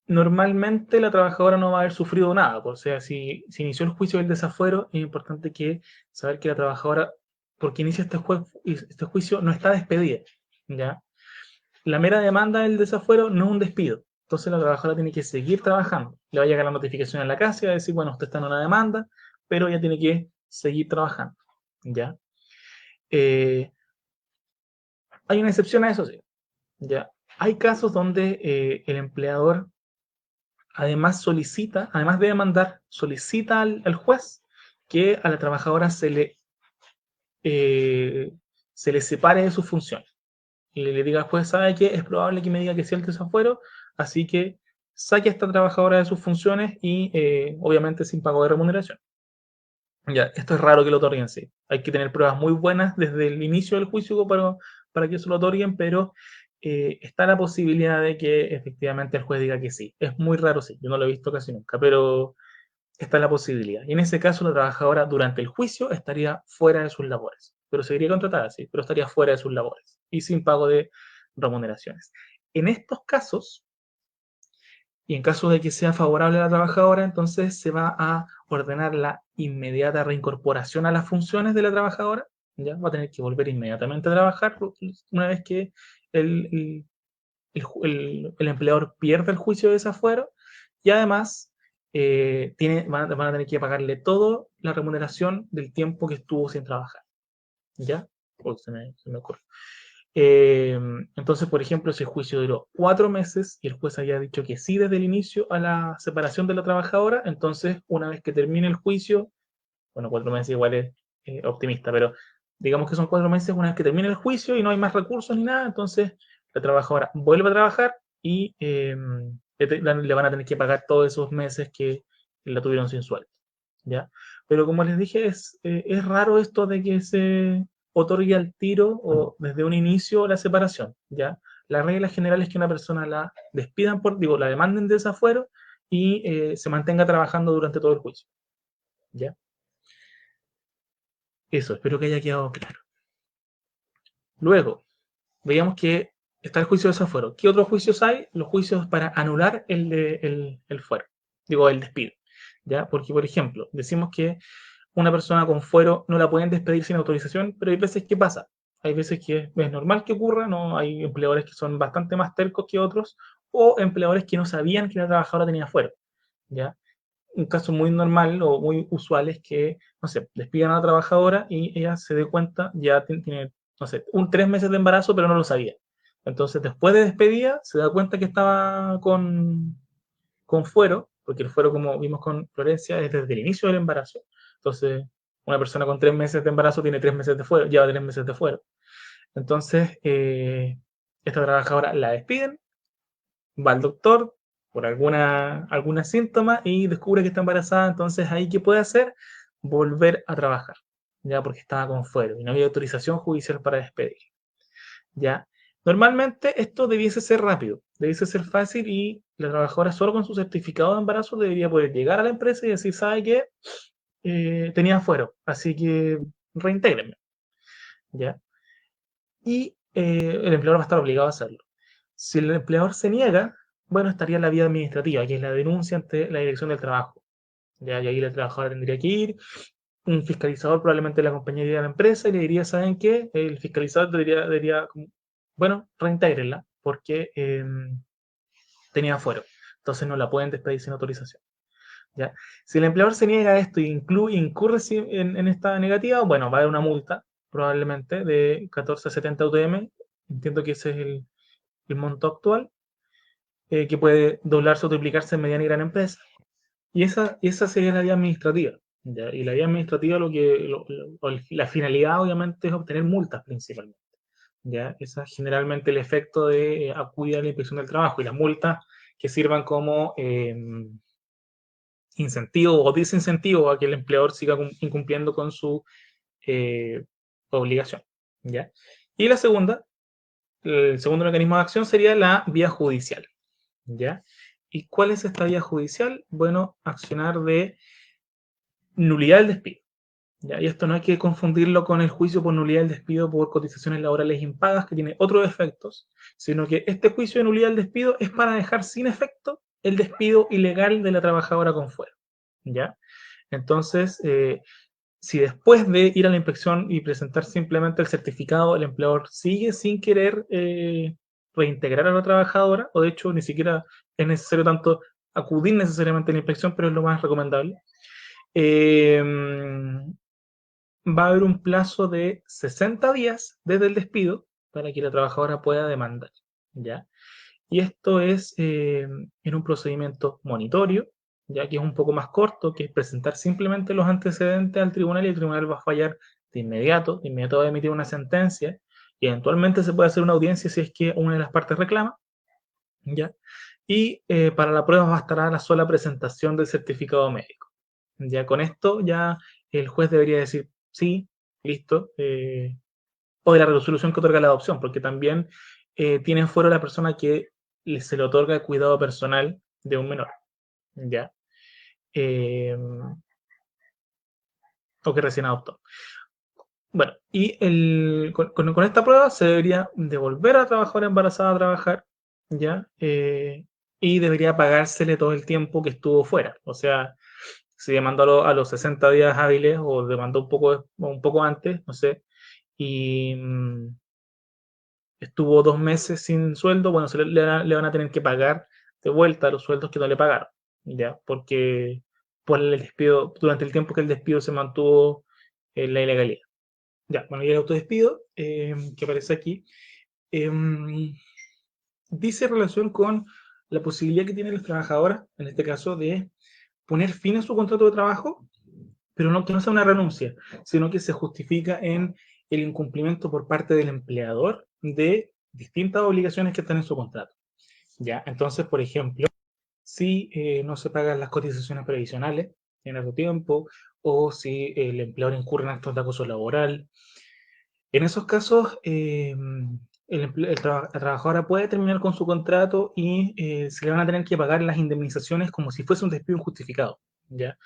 S3: normalmente la trabajadora no va a haber sufrido nada. O sea, si inició el juicio del desafuero, es importante saber que la trabajadora, porque inicia este juicio, no está despedida. ¿Ya? La mera demanda del desafuero no es un despido. Entonces la trabajadora tiene que seguir trabajando. Le va a llegar la notificación en la casa y va a decir, bueno, usted está en una demanda, pero ella tiene que seguir trabajando. ¿Ya? Hay una excepción a eso, sí. ¿Ya? Hay casos donde el empleador además de demandar, solicita al juez que a la trabajadora se le separe de sus funciones. Y le diga al juez, ¿sabe qué? Es probable que me diga que sea el desafuero, así que saque a esta trabajadora de sus funciones y obviamente sin pago de remuneración. Ya, esto es raro que lo otorguen, sí. Hay que tener pruebas muy buenas desde el inicio del juicio para que eso lo otorguen, pero está la posibilidad de que efectivamente el juez diga que sí. Es muy raro, sí. Yo no lo he visto casi nunca, pero está la posibilidad. Y en ese caso, la trabajadora durante el juicio estaría fuera de sus labores, pero seguiría contratada, sí, pero estaría fuera de sus labores y sin pago de remuneraciones. En estos casos, y en caso de que sea favorable a la trabajadora, entonces se va a ordenar la inmediata reincorporación a las funciones de la trabajadora. Ya va a tener que volver inmediatamente a trabajar una vez que el, el empleador pierde el juicio de desafuero y además van a tener que pagarle toda la remuneración del tiempo que estuvo sin trabajar. ¿Ya? Se me ocurre. Entonces, por ejemplo, si el juicio duró 4 meses y el juez había dicho que sí desde el inicio a la separación de la trabajadora, entonces una vez que termine el juicio, bueno, 4 meses igual es optimista, pero digamos que son 4 meses, una vez que termine el juicio y no hay más recursos ni nada, entonces la trabajadora vuelve a trabajar y le van a tener que pagar todos esos meses que la tuvieron sin sueldo. ¿Ya? Pero como les dije, es raro esto de que se otorgue al tiro o desde un inicio la separación, ¿ya? La regla general es que una persona la despidan la demanden de desafuero y se mantenga trabajando durante todo el juicio, ¿ya? Eso, espero que haya quedado claro. Luego, veíamos que está el juicio de desafuero. ¿Qué otros juicios hay? Los juicios para anular el fuero, el despido, ¿ya? Porque, por ejemplo, decimos que una persona con fuero no la pueden despedir sin autorización, pero hay veces que pasa. Hay veces que es normal que ocurra, ¿no? Hay empleadores que son bastante más tercos que otros, o empleadores que no sabían que la trabajadora tenía fuero, ¿ya? Un caso muy normal o muy usual es que, no sé, despidan a la trabajadora y ella se dé cuenta, ya tiene, no sé, 3 meses de embarazo, pero no lo sabía. Entonces, después de despedida, se da cuenta que estaba con fuero, porque el fuero, como vimos con Florencia, es desde el inicio del embarazo. Entonces, una persona con 3 meses de embarazo tiene 3 meses de fuero, lleva 3 meses de fuero. Entonces, esta trabajadora la despiden, va al doctor por alguna síntoma y descubre que está embarazada. Entonces, ahí, ¿qué puede hacer? Volver a trabajar, ya porque estaba con fuero y no había autorización judicial para despedir. ¿Ya? Normalmente esto debiese ser rápido, debiese ser fácil y la trabajadora solo con su certificado de embarazo debería poder llegar a la empresa y decir, ¿sabe qué? Tenía fuero, así que reintégrenme. ¿Ya? Y el empleador va a estar obligado a hacerlo. Si el empleador se niega, bueno, estaría la vía administrativa, que es la denuncia ante la Dirección del Trabajo. Ya, y ahí el trabajador tendría que ir, un fiscalizador probablemente la acompañaría a la empresa y le diría, ¿saben qué? El fiscalizador diría bueno, reintégrenla, porque tenía fuero. Entonces no la pueden despedir sin autorización. ¿Ya? Si el empleador se niega a esto y incurre en esta negativa, bueno, va a haber una multa, probablemente, de 14 a 70 UTM. Entiendo que ese es el monto actual, que puede doblarse o triplicarse en mediana y gran empresa. Y esa sería la vía administrativa. ¿Ya? Y la vía administrativa, la finalidad, obviamente, es obtener multas principalmente. ¿Ya? Esa es generalmente el efecto de acudir a la inspección del trabajo. Y las multas que sirvan como incentivo o desincentivo a que el empleador siga incumpliendo con su eh, obligación. ¿Ya? Y el segundo mecanismo de acción sería la vía judicial. ¿Ya? ¿Y cuál es esta vía judicial? Bueno, accionar de nulidad del despido. ¿Ya? Y esto no hay que confundirlo con el juicio por nulidad del despido por cotizaciones laborales impagas, que tiene otros efectos, sino que este juicio de nulidad del despido es para dejar sin efecto el despido ilegal de la trabajadora con fuero. ¿Ya? Entonces, si después de ir a la inspección y presentar simplemente el certificado, el empleador sigue sin querer reintegrar a la trabajadora, o de hecho ni siquiera es necesario tanto acudir necesariamente a la inspección, pero es lo más recomendable, eh, va a haber un plazo de 60 días desde el despido para que la trabajadora pueda demandar, ¿ya? Y esto es en un procedimiento monitorio, ya que es un poco más corto, que es presentar simplemente los antecedentes al tribunal y el tribunal va a fallar de inmediato va a emitir una sentencia y eventualmente se puede hacer una audiencia si es que una de las partes reclama, ¿ya? Y para la prueba bastará la sola presentación del certificado médico. Ya con esto ya el juez debería decir sí, listo, o de la resolución que otorga la adopción, porque también tiene fuero la persona que se le otorga el cuidado personal de un menor, ¿ya? Eh, o que recién adoptó. Bueno, y con esta prueba se debería devolver a la trabajadora embarazada a trabajar, ¿ya? Y debería pagársele todo el tiempo que estuvo fuera. O sea, si demandó a los 60 días hábiles o demandó un poco antes, no sé, y estuvo 2 meses sin sueldo, bueno, le van a tener que pagar de vuelta los sueldos que no le pagaron, ¿ya? Porque por el despido, durante el tiempo que el despido se mantuvo en la ilegalidad. Ya, bueno, y el autodespido, que aparece aquí, dice relación con la posibilidad que tienen las trabajadoras, en este caso, de poner fin a su contrato de trabajo, pero no que no sea una renuncia, sino que se justifica en el incumplimiento por parte del empleador de distintas obligaciones que están en su contrato. ¿Ya? Entonces, por ejemplo, si no se pagan las cotizaciones previsionales en otro tiempo, o si el empleador incurre en actos de acoso laboral, en esos casos, la trabajadora puede terminar con su contrato y se le van a tener que pagar las indemnizaciones como si fuese un despido injustificado, ¿ya?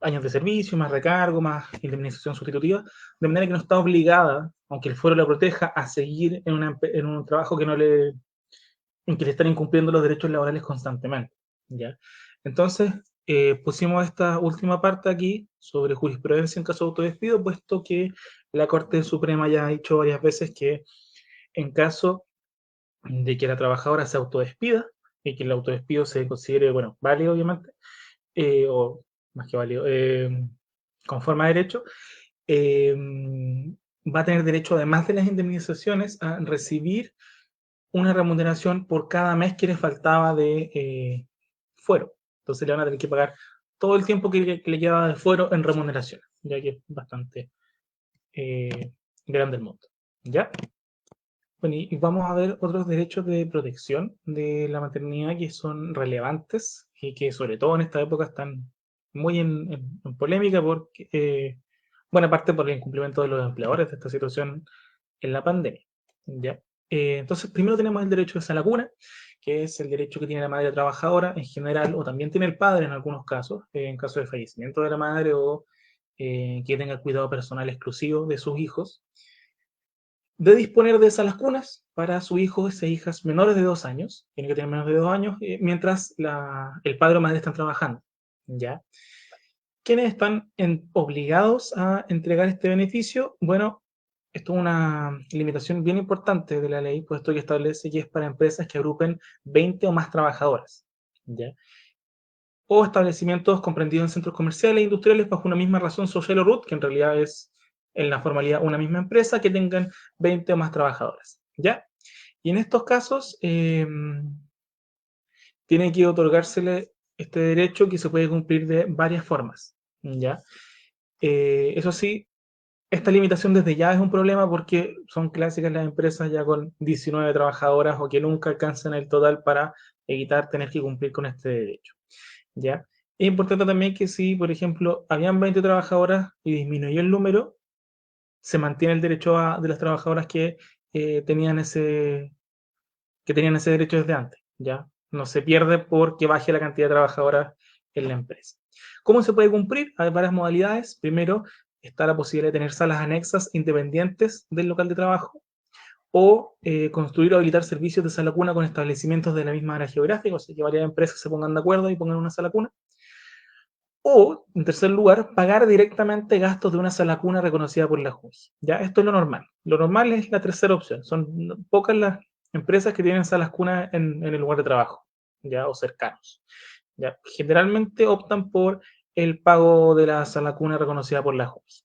S3: Años de servicio, más recargo, más indemnización sustitutiva, de manera que no está obligada, aunque el fuero la proteja, a seguir en un trabajo en que le están incumpliendo los derechos laborales constantemente, ¿ya? Entonces, pusimos esta última parte aquí sobre jurisprudencia en caso de autodespido, puesto que la Corte Suprema ya ha dicho varias veces que en caso de que la trabajadora se autodespida y que el autodespido se considere, bueno, válido obviamente, o más que válido, conforme a derecho, eh, va a tener derecho, además de las indemnizaciones, a recibir una remuneración por cada mes que le faltaba de fuero. Entonces le van a tener que pagar todo el tiempo que le quedaba de fuero en remuneración, ya que es bastante grande el monto. ¿Ya? Bueno, y vamos a ver otros derechos de protección de la maternidad que son relevantes y que sobre todo en esta época están muy en polémica porque, bueno, aparte por el incumplimiento de los empleadores de esta situación en la pandemia. ¿Ya? Entonces, primero tenemos el derecho a la cuna, que es el derecho que tiene la madre trabajadora en general, o también tiene el padre en algunos casos, en caso de fallecimiento de la madre o que tenga el cuidado personal exclusivo de sus hijos. de disponer de salas cunas para sus hijos e hijas menores de 2 años, tiene que tener menos de 2 años, mientras el padre o madre están trabajando, ¿ya? ¿Quiénes están obligados a entregar este beneficio? Bueno, esto es una limitación bien importante de la ley, puesto que establece que es para empresas que agrupen 20 o más trabajadoras, ¿ya? O establecimientos comprendidos en centros comerciales e industriales bajo una misma razón social o RUT, que en realidad es en la formalidad una misma empresa, que tengan 20 o más trabajadoras, ¿ya? Y en estos casos tiene que otorgársele este derecho que se puede cumplir de varias formas, ¿ya? Eso sí, esta limitación desde ya es un problema porque son clásicas las empresas ya con 19 trabajadoras o que nunca alcanzan el total para evitar tener que cumplir con este derecho, ¿ya? Es importante también que si, por ejemplo, habían 20 trabajadoras y disminuyó el número, se mantiene el derecho de las trabajadoras tenían que tenían ese derecho desde antes, ¿ya? No se pierde porque baje la cantidad de trabajadoras en la empresa. ¿Cómo se puede cumplir? Hay varias modalidades. Primero, está la posibilidad de tener salas anexas independientes del local de trabajo o construir o habilitar servicios de sala cuna con establecimientos de la misma área geográfica, o sea, que varias empresas se pongan de acuerdo y pongan una sala cuna. O, en tercer lugar, pagar directamente gastos de una sala cuna reconocida por la JUNGI. ¿Ya? Esto es lo normal. Lo normal es la tercera opción. Son pocas las empresas que tienen salas cunas en el lugar de trabajo, ¿ya? O cercanos. ¿Ya? Generalmente optan por el pago de la sala cuna reconocida por la JUNGI.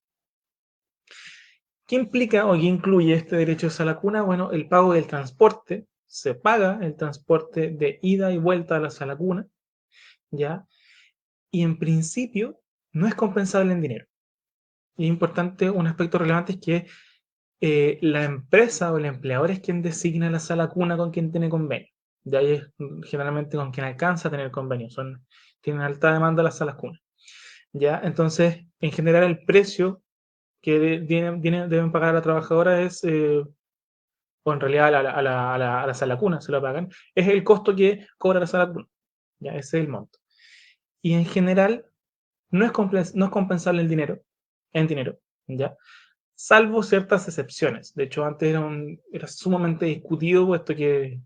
S3: ¿Qué implica o qué incluye este derecho de sala cuna? Bueno, el pago del transporte. Se paga el transporte de ida y vuelta a la sala cuna, ¿ya? Y en principio no es compensable en dinero. Y es importante, un aspecto relevante es que la empresa o el empleador es quien designa la sala cuna con quien tiene convenio. De ahí es generalmente con quien alcanza a tener convenio. Tienen alta demanda las salas cuna. ¿Ya? Entonces, en general, el precio que deben pagar a la trabajadora es, o en realidad a la sala cuna se lo pagan, es el costo que cobra la sala cuna. ¿Ya? Ese es el monto. Y en general, no es compensable en dinero, ¿ya? Salvo ciertas excepciones. De hecho, antes era sumamente discutido, puesto que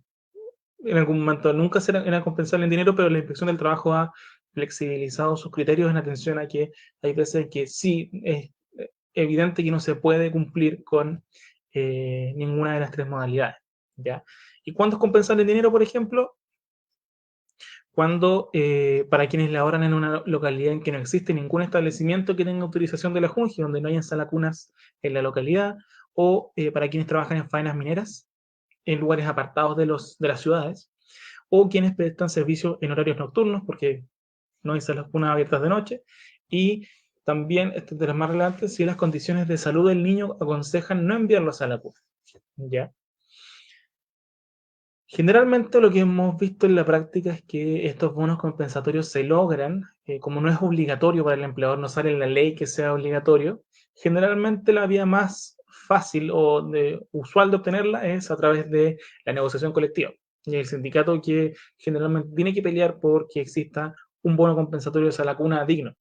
S3: en algún momento nunca era compensable en dinero, pero la Inspección del Trabajo ha flexibilizado sus criterios en atención a que hay veces que sí es evidente que no se puede cumplir con ninguna de las tres modalidades, ¿ya? ¿Y cuándo es compensable en dinero, por ejemplo? Cuando para quienes laboran en una localidad en que no existe ningún establecimiento que tenga autorización de la JUNGI, donde no hayan salacunas en la localidad, o para quienes trabajan en faenas mineras, en lugares apartados de las ciudades, o quienes prestan servicio en horarios nocturnos, porque no hay salacunas abiertas de noche, y también, este de las más relevantes, si las condiciones de salud del niño aconsejan no enviarlo a salacuna, ¿ya? Generalmente lo que hemos visto en la práctica es que estos bonos compensatorios se logran, como no es obligatorio para el empleador, no sale en la ley que sea obligatorio, generalmente la vía más fácil o usual de obtenerla es a través de la negociación colectiva. Y el sindicato que generalmente tiene que pelear por que exista un bono compensatorio de salacuna digno.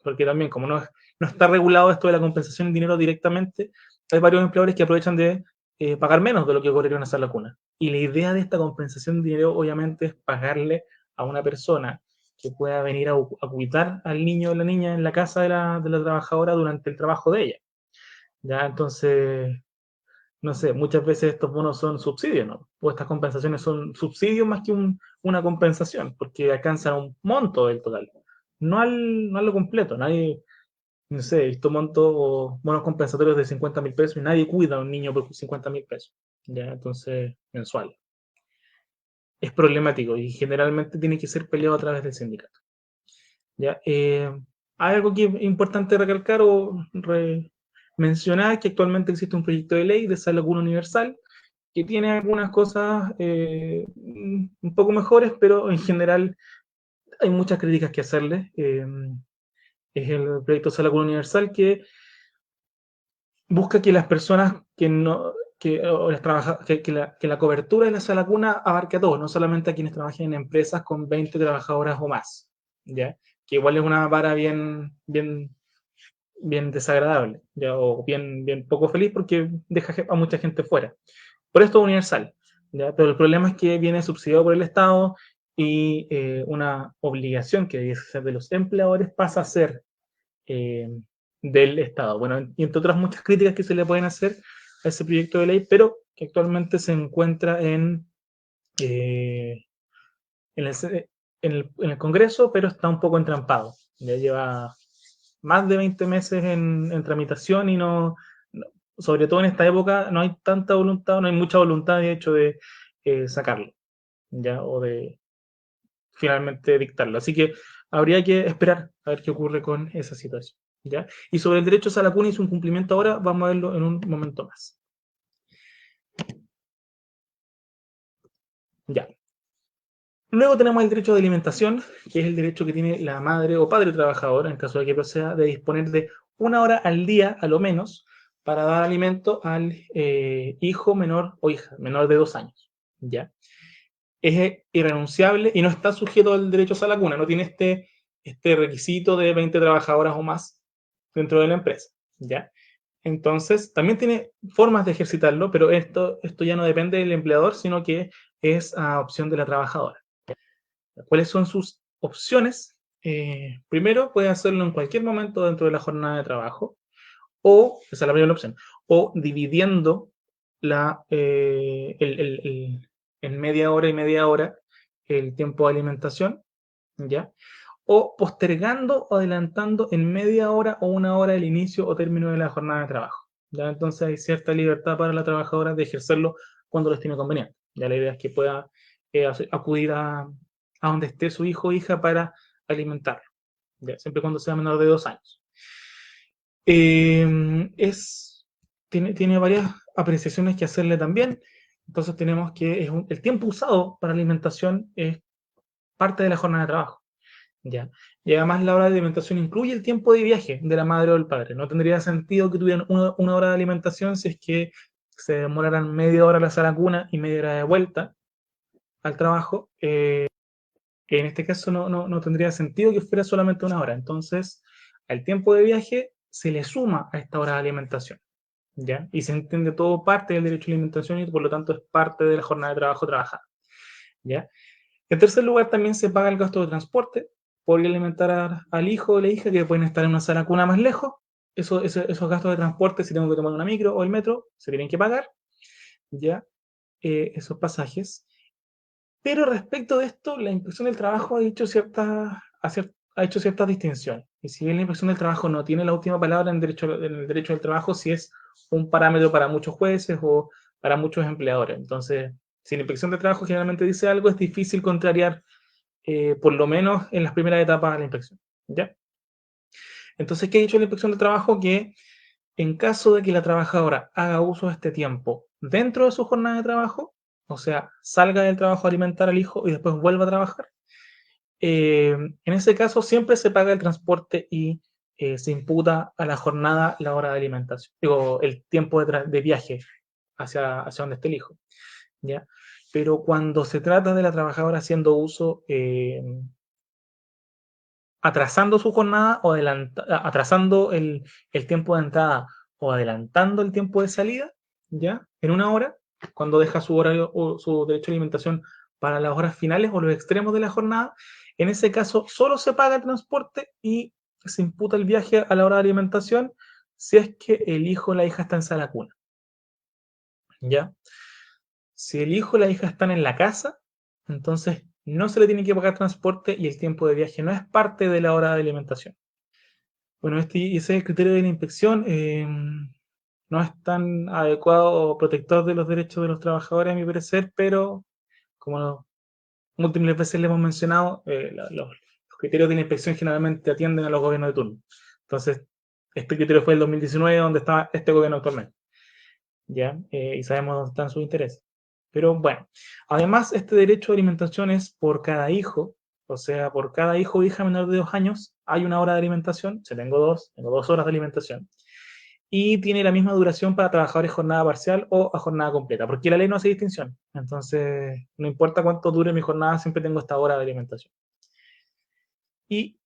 S3: Porque también, como no está regulado esto de la compensación en dinero directamente, hay varios empleadores que aprovechan de pagar menos de lo que cobraría una salacuna. Y la idea de esta compensación de dinero, obviamente, es pagarle a una persona que pueda venir a cuidar al niño o la niña en la casa de la trabajadora durante el trabajo de ella. ¿Ya? Entonces, no sé, muchas veces estos bonos son subsidios, ¿no? O estas compensaciones son subsidios más que una compensación, porque alcanzan un monto del total, no a lo completo. Nadie, no sé, visto montos o bonos compensatorios de 50.000 pesos y nadie cuida a un niño por 50.000 pesos, ¿ya? Entonces, mensual. Es problemático y generalmente tiene que ser peleado a través del sindicato. ¿Ya? Hay algo que es importante recalcar o mencionar, que actualmente existe un proyecto de ley de salud universal que tiene algunas cosas un poco mejores, pero en general hay muchas críticas que hacerle. Es el proyecto Salud Universal que busca que las personas que no o las que la cobertura de la sala cuna abarque a todos, no solamente a quienes trabajen en empresas con 20 trabajadoras o más, ¿ya? Que igual es una vara bien bien desagradable, ¿ya? O bien poco feliz porque deja a mucha gente fuera. Por esto es universal, ¿ya? Pero el problema es que viene subsidiado por el Estado y una obligación que debe ser de los empleadores pasa a ser eh, del Estado. Bueno, y entre otras muchas críticas que se le pueden hacer a ese proyecto de ley, pero que actualmente se encuentra eh, en el Congreso, pero está un poco entrampado. Ya lleva más de 20 meses en tramitación y sobre todo en esta época, no hay tanta voluntad, no hay mucha voluntad de hecho de sacarlo, ¿ya? O de finalmente dictarlo. Así que habría que esperar a ver qué ocurre con esa situación, ¿ya? Y sobre el derecho a la cuna y su incumplimiento ahora, vamos a verlo en un momento más. Ya. Luego tenemos el derecho de alimentación, que es el derecho que tiene la madre o padre trabajador, en caso de que proceda, de disponer de 1 hora al día, a lo menos, para dar alimento al hijo menor o hija menor de 2 años. ¿Ya? Es irrenunciable y no está sujeto al derecho a la cuna, no tiene este requisito de 20 trabajadoras o más dentro de la empresa. ¿Ya? Entonces, también tiene formas de ejercitarlo, pero esto ya no depende del empleador, sino que es a opción de la trabajadora. ¿Cuáles son sus opciones? Primero, puede hacerlo en cualquier momento dentro de la jornada de trabajo, o, esa es la primera opción, o dividiendo en media hora y media hora el tiempo de alimentación, ¿ya? O postergando o adelantando en media hora o 1 hora el inicio o término de la jornada de trabajo. ¿Ya? Entonces hay cierta libertad para la trabajadora de ejercerlo cuando lo estime conveniente. Ya la idea es que pueda acudir a donde esté su hijo o hija para alimentarlo, ¿ya? Siempre cuando sea menor de 2 años. Tiene varias apreciaciones que hacerle también. Entonces tenemos que el tiempo usado para alimentación es parte de la jornada de trabajo. ¿Ya? Y además la hora de alimentación incluye el tiempo de viaje de la madre o del padre. No tendría sentido que tuvieran 1 hora de alimentación si es que se demoraran media hora a la sala cuna y media hora de vuelta al trabajo. En este caso no tendría sentido que fuera solamente 1 hora. Entonces, al tiempo de viaje se le suma a esta hora de alimentación, ¿ya? Y se entiende todo parte del derecho a la alimentación y por lo tanto es parte de la jornada de trabajo trabajada, ¿ya? En tercer lugar, también se paga el gasto de transporte por ir a alimentar al hijo o la hija que pueden estar en una sala cuna más lejos. Esos gastos de transporte, si tengo que tomar una micro o el metro, se tienen que pagar, ¿ya? Esos pasajes. Pero respecto de esto, la inspección del trabajo ha hecho ciertas distinciones. Y si bien la inspección del trabajo no tiene la última palabra en el derecho del trabajo, sí es un parámetro para muchos jueces o para muchos empleadores. Entonces, si la inspección del trabajo generalmente dice algo, es difícil contrariar, por lo menos en las primeras etapas de la inspección, ¿ya? Entonces, ¿qué ha dicho la inspección del trabajo? Que en caso de que la trabajadora haga uso de este tiempo dentro de su jornada de trabajo, o sea, salga del trabajo a alimentar al hijo y después vuelva a trabajar, en ese caso siempre se paga el transporte y se imputa a la jornada la hora de alimentación, digo, el tiempo de viaje hacia donde esté el hijo, ¿ya? Pero cuando se trata de la trabajadora haciendo uso, atrasando su jornada o atrasando el tiempo de entrada o adelantando el tiempo de salida, ¿ya? En 1 hora, cuando deja su horario o su derecho a alimentación para las horas finales o los extremos de la jornada, en ese caso solo se paga el transporte y se imputa el viaje a la hora de alimentación si es que el hijo o la hija está en sala cuna, ¿ya? Si el hijo o la hija están en la casa, entonces no se le tiene que pagar transporte y el tiempo de viaje no es parte de la hora de alimentación. Bueno, ese es el criterio de la inspección. No es tan adecuado o protector de los derechos de los trabajadores, a mi parecer, pero como múltiples veces le hemos mencionado, los criterios de la inspección generalmente atienden a los gobiernos de turno. Entonces, este criterio fue el 2019, donde está este gobierno actualmente, ¿ya? Y sabemos dónde están sus intereses. Pero bueno, además este derecho de alimentación es por cada hijo, o sea, por cada hijo o hija menor de 2 años hay 1 hora de alimentación, si tengo 2 horas de alimentación, y tiene la misma duración para trabajadores jornada parcial o a jornada completa, porque la ley no hace distinción, entonces no importa cuánto dure mi jornada, siempre tengo esta hora de alimentación. Y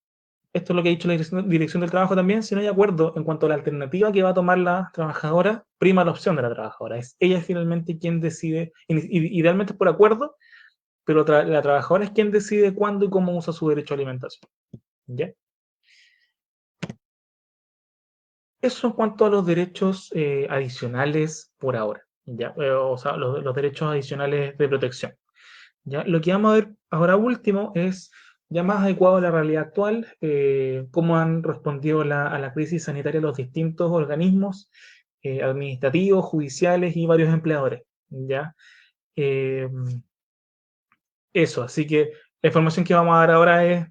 S3: esto es lo que ha dicho la Dirección del Trabajo también, si no hay acuerdo en cuanto a la alternativa que va a tomar la trabajadora, prima la opción de la trabajadora. Es ella finalmente quien decide, idealmente es por acuerdo, pero la trabajadora es quien decide cuándo y cómo usa su derecho a alimentación. ¿Ya? Eso en cuanto a los derechos adicionales por ahora, ¿ya? O sea, los derechos adicionales de protección. ¿Ya? Lo que vamos a ver ahora último es ya más adecuado a la realidad actual, cómo han respondido a la crisis sanitaria los distintos organismos administrativos, judiciales y varios empleadores. ¿Ya? Eh, Eso, así que la información que vamos a dar ahora es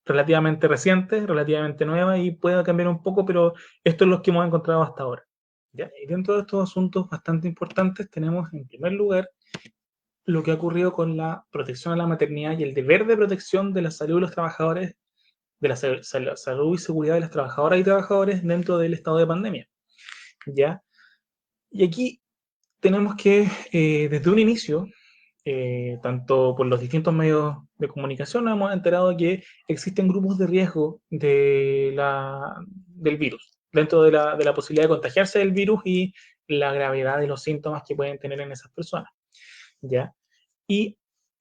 S3: relativamente reciente, relativamente nueva y puede cambiar un poco, pero esto es lo que hemos encontrado hasta ahora. ¿Ya? Y dentro de estos asuntos bastante importantes tenemos en primer lugar lo que ha ocurrido con la protección a la maternidad y el deber de protección de la salud de los trabajadores, de la salud y seguridad de las trabajadoras y trabajadores dentro del estado de pandemia. ¿Ya? Y aquí tenemos que, desde un inicio, tanto por los distintos medios de comunicación, nos hemos enterado de que existen grupos de riesgo del virus, dentro de la posibilidad de contagiarse del virus y la gravedad de los síntomas que pueden tener en esas personas. ¿Ya? Y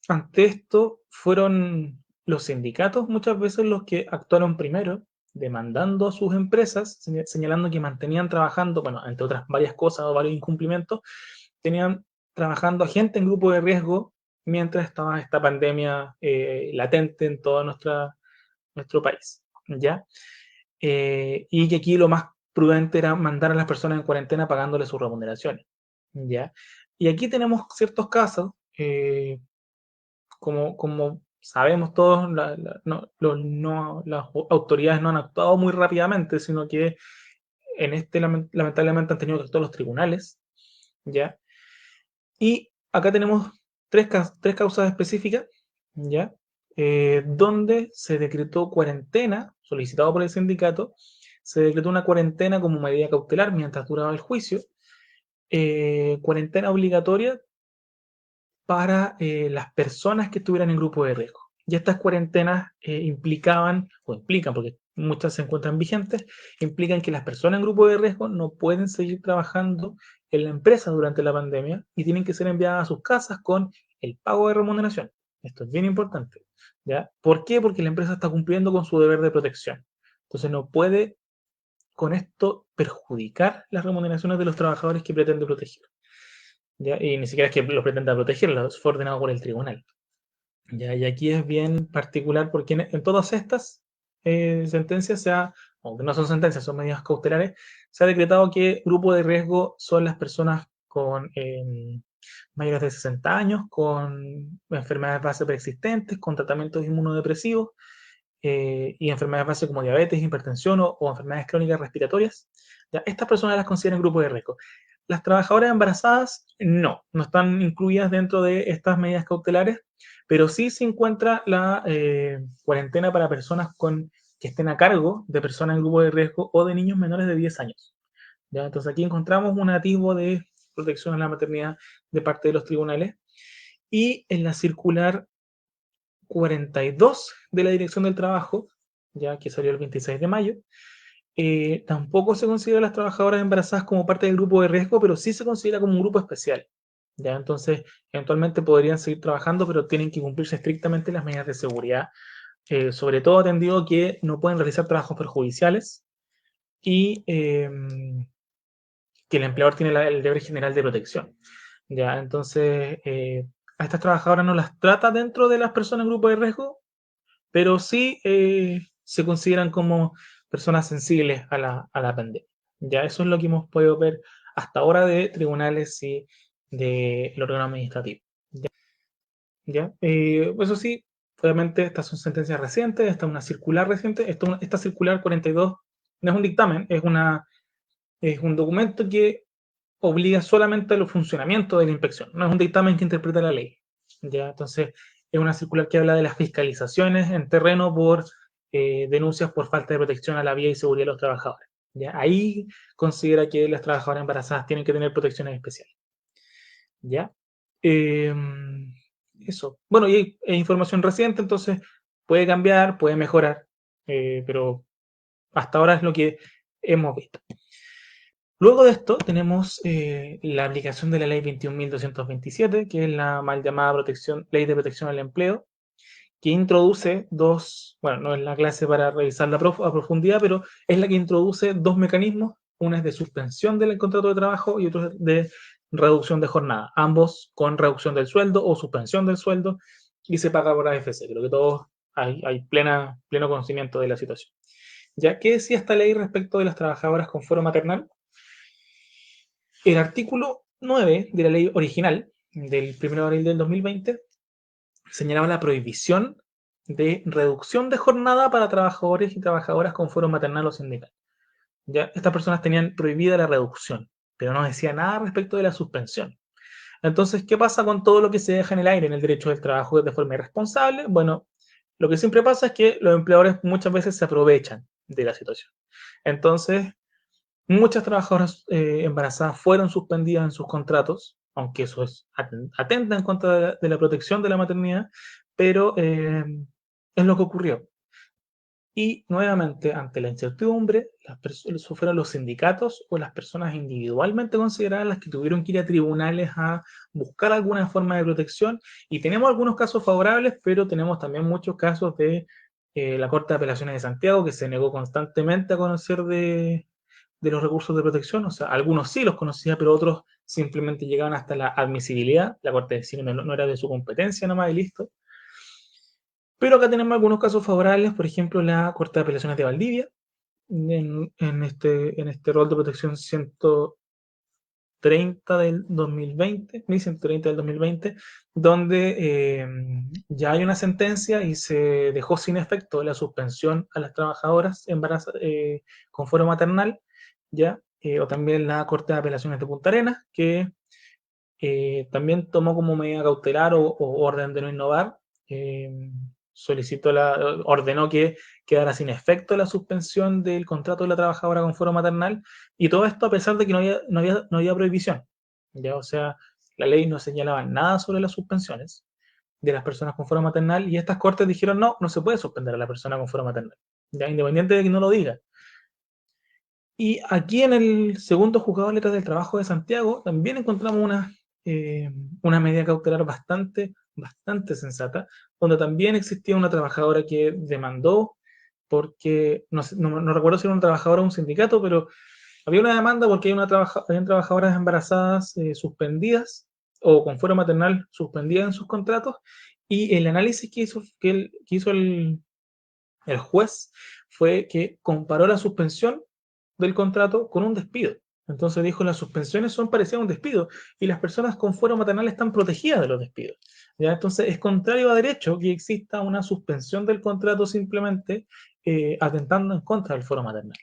S3: ante esto fueron los sindicatos muchas veces los que actuaron primero, demandando a sus empresas, señalando que mantenían trabajando, bueno, entre otras varias cosas o varios incumplimientos, tenían trabajando a gente en grupo de riesgo mientras estaba esta pandemia latente en todo nuestro país, ¿ya? Y que aquí lo más prudente era mandar a las personas en cuarentena pagándoles sus remuneraciones, ¿ya? Y aquí tenemos ciertos casos, como sabemos todos, las autoridades no han actuado muy rápidamente, sino que lamentablemente han tenido que actuar los tribunales, ¿ya? Y acá tenemos tres causas específicas, ¿ya? Donde se decretó cuarentena, solicitado por el sindicato, se decretó una cuarentena como medida cautelar mientras duraba el juicio, cuarentena obligatoria para las personas que estuvieran en grupo de riesgo. Y estas cuarentenas implicaban, o implican, porque muchas se encuentran vigentes, implican que las personas en grupo de riesgo no pueden seguir trabajando en la empresa durante la pandemia y tienen que ser enviadas a sus casas con el pago de remuneración. Esto es bien importante. ¿Ya? ¿Por qué? Porque la empresa está cumpliendo con su deber de protección. Entonces no puede con esto perjudicar las remuneraciones de los trabajadores que pretende proteger. ¿Ya? Y ni siquiera es que los pretenda proteger, fue ordenado por el tribunal. ¿Ya? Y aquí es bien particular porque en todas estas sentencias, aunque no son sentencias, son medidas cautelares, se ha decretado que grupo de riesgo son las personas con mayores de 60 años, con enfermedades base preexistentes, con tratamientos inmunodepresivos y enfermedades base como diabetes, hipertensión o enfermedades crónicas respiratorias. ¿Ya? Estas personas las consideran grupo de riesgo. Las trabajadoras embarazadas no están incluidas dentro de estas medidas cautelares, pero sí se encuentra la cuarentena para personas que estén a cargo de personas en grupo de riesgo o de niños menores de 10 años. ¿Ya? Entonces aquí encontramos un atisbo de protección a la maternidad de parte de los tribunales. Y en la circular 42 de la Dirección del Trabajo, ya que salió el 26 de mayo, tampoco se considera a las trabajadoras embarazadas como parte del grupo de riesgo, pero sí se considera como un grupo especial. ¿Ya? Entonces, eventualmente podrían seguir trabajando, pero tienen que cumplirse estrictamente las medidas de seguridad, sobre todo atendido que no pueden realizar trabajos perjudiciales y que el empleador tiene el deber general de protección. ¿Ya? Entonces, a estas trabajadoras no las trata dentro de las personas en grupo de riesgo, pero sí se consideran como personas sensibles a la pandemia. Ya eso es lo que hemos podido ver hasta ahora de tribunales y del órgano administrativo. ¿Ya? ¿Ya? Eso sí, obviamente estas son sentencias recientes, esta es una circular reciente, esta circular 42 no es un dictamen, es un documento que obliga solamente al funcionamiento de la inspección, no es un dictamen que interpreta la ley. ¿Ya? Entonces, es una circular que habla de las fiscalizaciones en terreno por denuncias por falta de protección a la vida y seguridad de los trabajadores. ¿Ya? Ahí considera que las trabajadoras embarazadas tienen que tener protecciones especiales. ¿Ya? Eh, Eso. Bueno, y es información reciente, entonces puede cambiar, puede mejorar. pero hasta ahora es lo que hemos visto. Luego de esto tenemos la aplicación de la ley 21.227, que es la mal llamada Ley de Protección al Empleo, que introduce bueno, no es la clase para revisarla a profundidad, pero es la que introduce dos mecanismos, una es de suspensión del contrato de trabajo y otro es de reducción de jornada, ambos con reducción del sueldo o suspensión del sueldo, y se paga por AFC. Creo que todos hay pleno conocimiento de la situación. ¿Ya qué decía esta ley respecto de las trabajadoras con fuero maternal? El artículo 9 de la ley original del 1 de abril del 2020 señalaba la prohibición de reducción de jornada para trabajadores y trabajadoras con fuero maternal o sindical. Ya estas personas tenían prohibida la reducción, pero no decía nada respecto de la suspensión. Entonces, ¿qué pasa con todo lo que se deja en el aire en el derecho del trabajo de forma irresponsable? Bueno, lo que siempre pasa es que los empleadores muchas veces se aprovechan de la situación. Entonces, muchas trabajadoras embarazadas fueron suspendidas en sus contratos, aunque eso atenta en contra de la protección de la maternidad, pero es lo que ocurrió. Y nuevamente, ante la incertidumbre, fueron los sindicatos o las personas individualmente consideradas las que tuvieron que ir a tribunales a buscar alguna forma de protección. Y tenemos algunos casos favorables, pero tenemos también muchos casos de la Corte de Apelaciones de Santiago, que se negó constantemente a conocer de los recursos de protección. O sea, algunos sí los conocía, pero otros simplemente llegaban hasta la admisibilidad. La Corte decía que no era de su competencia nomás y listo. Pero acá tenemos algunos casos favorables, por ejemplo, la Corte de Apelaciones de Valdivia, en este rol de protección 130 del 2020, 1130 del 2020, donde ya hay una sentencia y se dejó sin efecto la suspensión a las trabajadoras embarazadas con fuero maternal, ¿ya? O también la Corte de Apelaciones de Punta Arenas, que también tomó como medida cautelar o orden de no innovar, ordenó que quedara sin efecto la suspensión del contrato de la trabajadora con fuero maternal, y todo esto a pesar de que no había prohibición. ¿Ya? O sea, la ley no señalaba nada sobre las suspensiones de las personas con fuero maternal, y estas cortes dijeron no se puede suspender a la persona con fuero maternal, ¿ya? Independiente de que no lo diga. Y aquí en el segundo juzgado de letras del trabajo de Santiago también encontramos una medida cautelar bastante sensata, donde también existía una trabajadora que demandó porque, no recuerdo si era una trabajadora o un sindicato, pero había una demanda porque habían trabajadoras embarazadas suspendidas o con fuero maternal suspendidas en sus contratos, y el análisis que hizo el juez fue que comparó la suspensión del contrato con un despido. Entonces dijo, las suspensiones son parecidas a un despido y las personas con fuero maternal están protegidas de los despidos. ¿Ya? Entonces es contrario a derecho que exista una suspensión del contrato simplemente atentando en contra del fuero maternal.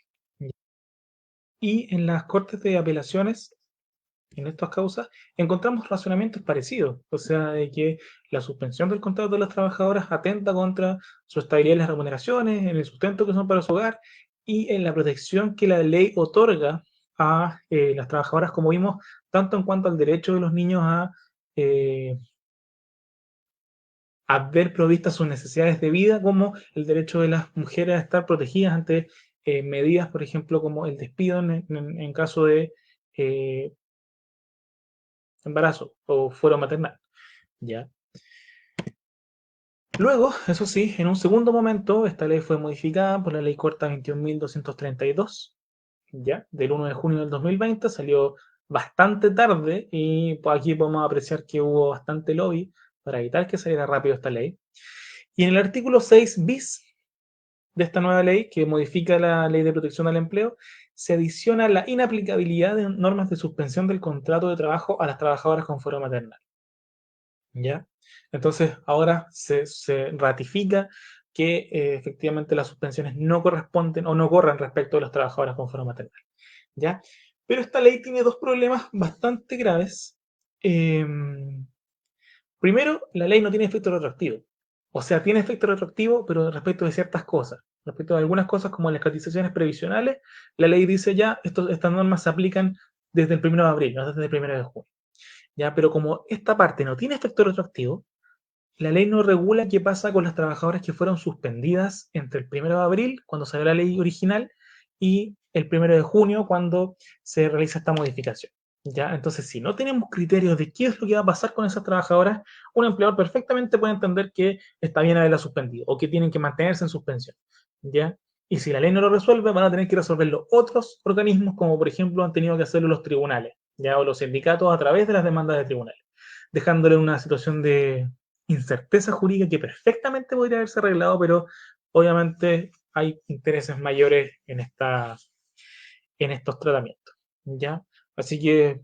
S3: Y en las cortes de apelaciones, en estas causas, encontramos razonamientos parecidos, o sea, de que la suspensión del contrato de las trabajadoras atenta contra su estabilidad en las remuneraciones, en el sustento que son para su hogar y en la protección que la ley otorga a las trabajadoras, como vimos, tanto en cuanto al derecho de los niños a ver provistas sus necesidades de vida, como el derecho de las mujeres a estar protegidas ante medidas, por ejemplo, como el despido en caso de embarazo o fuero maternal. ¿Ya? Luego, eso sí, en un segundo momento, esta ley fue modificada por la ley corta 21.232, ¿ya? Del 1 de junio del 2020, salió bastante tarde y aquí podemos apreciar que hubo bastante lobby para evitar que saliera rápido esta ley. Y en el artículo 6 bis de esta nueva ley, que modifica la Ley de Protección al Empleo, se adiciona la inaplicabilidad de normas de suspensión del contrato de trabajo a las trabajadoras con fuero maternal. ¿Ya? Entonces, ahora se ratifica que efectivamente las suspensiones no corresponden o no corran respecto de las trabajadoras con fuero maternal. ¿Ya? Pero esta ley tiene dos problemas bastante graves. Primero, la ley no tiene efecto retroactivo. O sea, tiene efecto retroactivo, pero respecto de ciertas cosas. Respecto de algunas cosas como las cotizaciones previsionales, la ley dice ya, estas normas se aplican desde el 1 de abril, no desde el 1 de junio. ¿Ya? Pero como esta parte no tiene efecto retroactivo, la ley no regula qué pasa con las trabajadoras que fueron suspendidas entre el 1 de abril, cuando salió la ley original, y el 1 de junio, cuando se realiza esta modificación. ¿Ya? Entonces, si no tenemos criterios de qué es lo que va a pasar con esas trabajadoras, un empleador perfectamente puede entender que está bien haberla suspendido o que tienen que mantenerse en suspensión. ¿Ya? Y si la ley no lo resuelve, van a tener que resolverlo otros organismos, como por ejemplo han tenido que hacerlo los tribunales, ¿ya? O los sindicatos a través de las demandas de tribunales, dejándole una situación de incerteza jurídica que perfectamente podría haberse arreglado, pero obviamente hay intereses mayores en estos tratamientos, ¿ya? Así que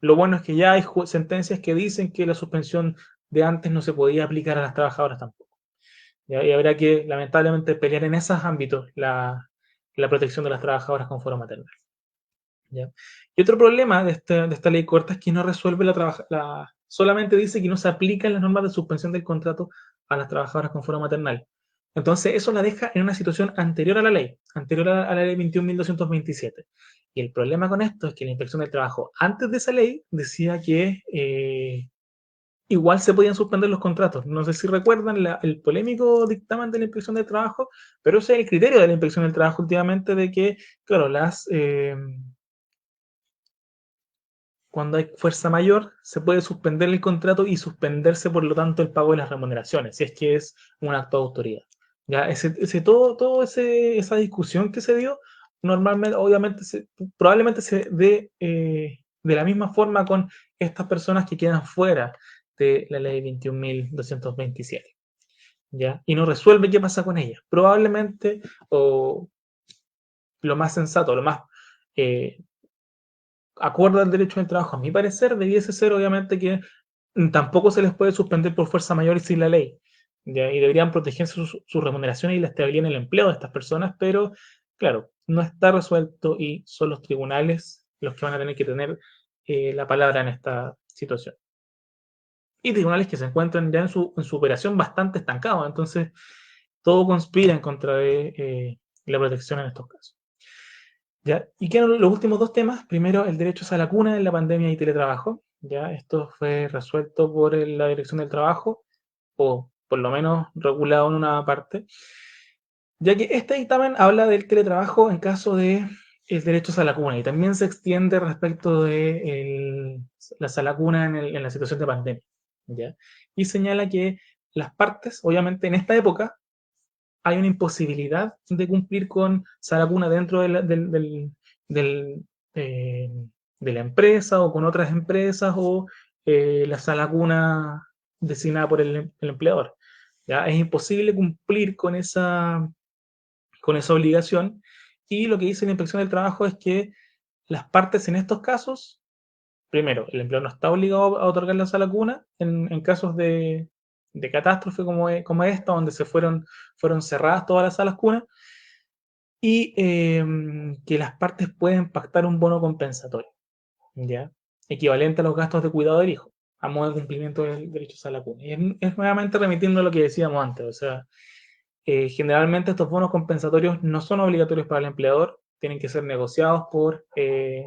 S3: lo bueno es que ya hay sentencias que dicen que la suspensión de antes no se podía aplicar a las trabajadoras tampoco, ¿ya? Y habrá que, lamentablemente, pelear en esos ámbitos la protección de las trabajadoras con fuero maternal, ¿ya? Y otro problema de esta ley corta es que no resuelve solamente dice que no se aplican las normas de suspensión del contrato a las trabajadoras con fuero maternal. Entonces, eso la deja en una situación anterior a la ley, anterior a la ley 21.227. Y el problema con esto es que la Inspección del Trabajo, antes de esa ley, decía que igual se podían suspender los contratos. No sé si recuerdan el polémico dictamen de la Inspección del Trabajo, pero ese es el criterio de la Inspección del Trabajo últimamente de que, claro, cuando hay fuerza mayor, se puede suspender el contrato y suspenderse, por lo tanto, el pago de las remuneraciones, si es que es un acto de autoridad. Ya, esa discusión que se dio, normalmente, obviamente, probablemente se dé de la misma forma con estas personas que quedan fuera de la ley 21.227. ¿Ya? Y no resuelve qué pasa con ellas. Probablemente, o lo más sensato, lo más eh, acuerdo al derecho del trabajo, a mi parecer, debiese ser obviamente que tampoco se les puede suspender por fuerza mayor y sin la ley. ¿Ya? Y deberían protegerse sus remuneraciones y la estabilidad en el empleo de estas personas, pero claro, no está resuelto y son los tribunales los que van a tener que tener la palabra en esta situación. Y tribunales que se encuentran ya en su operación bastante estancados, entonces todo conspira en contra de la protección en estos casos. ¿Ya? Y quedan los últimos dos temas. Primero, el derecho a la cuna en la pandemia y teletrabajo. ¿Ya? Esto fue resuelto por la Dirección del Trabajo, o por lo menos regulado en una parte, ya que este dictamen habla del teletrabajo en caso de el derecho a la cuna y también se extiende respecto de la sala cuna en la situación de pandemia. ¿Ya? Y señala que las partes, obviamente en esta época, hay una imposibilidad de cumplir con sala cuna dentro del, eh, de la empresa o con otras empresas o la sala cuna designada por el empleador. ¿Ya? Es imposible cumplir con esa obligación y lo que dice la Inspección del Trabajo es que las partes en estos casos, primero, el empleador no está obligado a otorgar la sala cuna en casos de catástrofe como esta, donde fueron cerradas todas las salas cunas, y que las partes pueden pactar un bono compensatorio, ¿ya? Equivalente a los gastos de cuidado del hijo, a modo de cumplimiento del derecho a la cuna. Y es nuevamente remitiendo a lo que decíamos antes, o sea, generalmente estos bonos compensatorios no son obligatorios para el empleador, tienen que ser negociados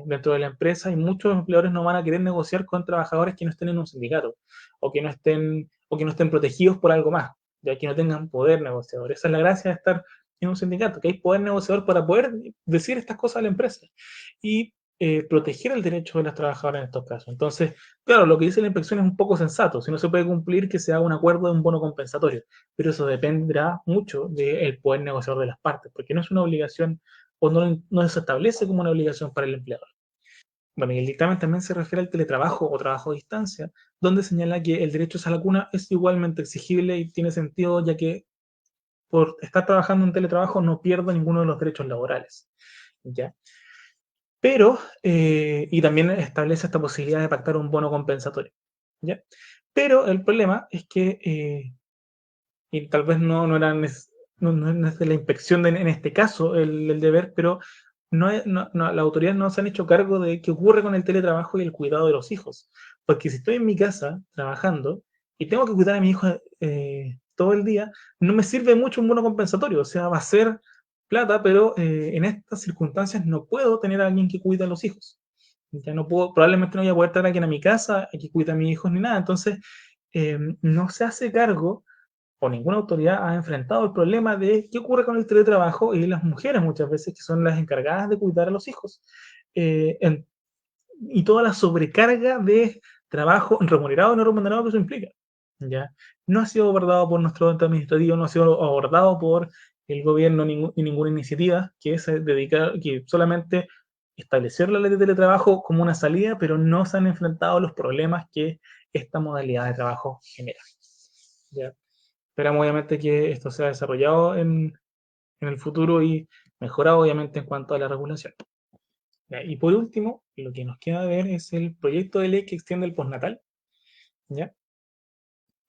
S3: dentro de la empresa y muchos empleadores no van a querer negociar con trabajadores que no estén en un sindicato o que no estén protegidos por algo más, ya que no tengan poder negociador. Esa es la gracia de estar en un sindicato, que hay poder negociador para poder decir estas cosas a la empresa y proteger el derecho de las trabajadoras en estos casos. Entonces, claro, lo que dice la inspección es un poco sensato. Si no se puede cumplir, que se haga un acuerdo de un bono compensatorio, pero eso dependerá mucho del poder negociador de las partes, porque no es una obligación o no se establece como una obligación para el empleador. Bueno, y el dictamen también se refiere al teletrabajo o trabajo a distancia, donde señala que el derecho a la cuna es igualmente exigible y tiene sentido, ya que por estar trabajando en teletrabajo no pierdo ninguno de los derechos laborales. ¿Ya? Pero, y también establece esta posibilidad de pactar un bono compensatorio. ¿Ya? Pero el problema es que y tal vez no es de la inspección en este caso el deber, pero las autoridades no se han hecho cargo de qué ocurre con el teletrabajo y el cuidado de los hijos. Porque si estoy en mi casa trabajando y tengo que cuidar a mi hijo todo el día, no me sirve mucho un bono compensatorio. O sea, va a ser plata, pero en estas circunstancias no puedo tener a alguien que cuide a los hijos. Ya no puedo, probablemente no voy a poder traer a alguien a mi casa a que cuide a mis hijos ni nada. Entonces, no se hace cargo, o ninguna autoridad ha enfrentado el problema de qué ocurre con el teletrabajo y las mujeres muchas veces que son las encargadas de cuidar a los hijos. Y toda la sobrecarga de trabajo remunerado y no remunerado que eso implica. ¿Ya? No ha sido abordado por nuestro ente administrativo, no ha sido abordado por el gobierno ni ninguna iniciativa que se dedica, que solamente establecer la ley de teletrabajo como una salida, pero no se han enfrentado los problemas que esta modalidad de trabajo genera. ¿Ya? Esperamos obviamente que esto sea desarrollado en el futuro y mejorado obviamente en cuanto a la regulación. ¿Ya? Y por último, lo que nos queda ver es el proyecto de ley que extiende el postnatal. ¿Ya?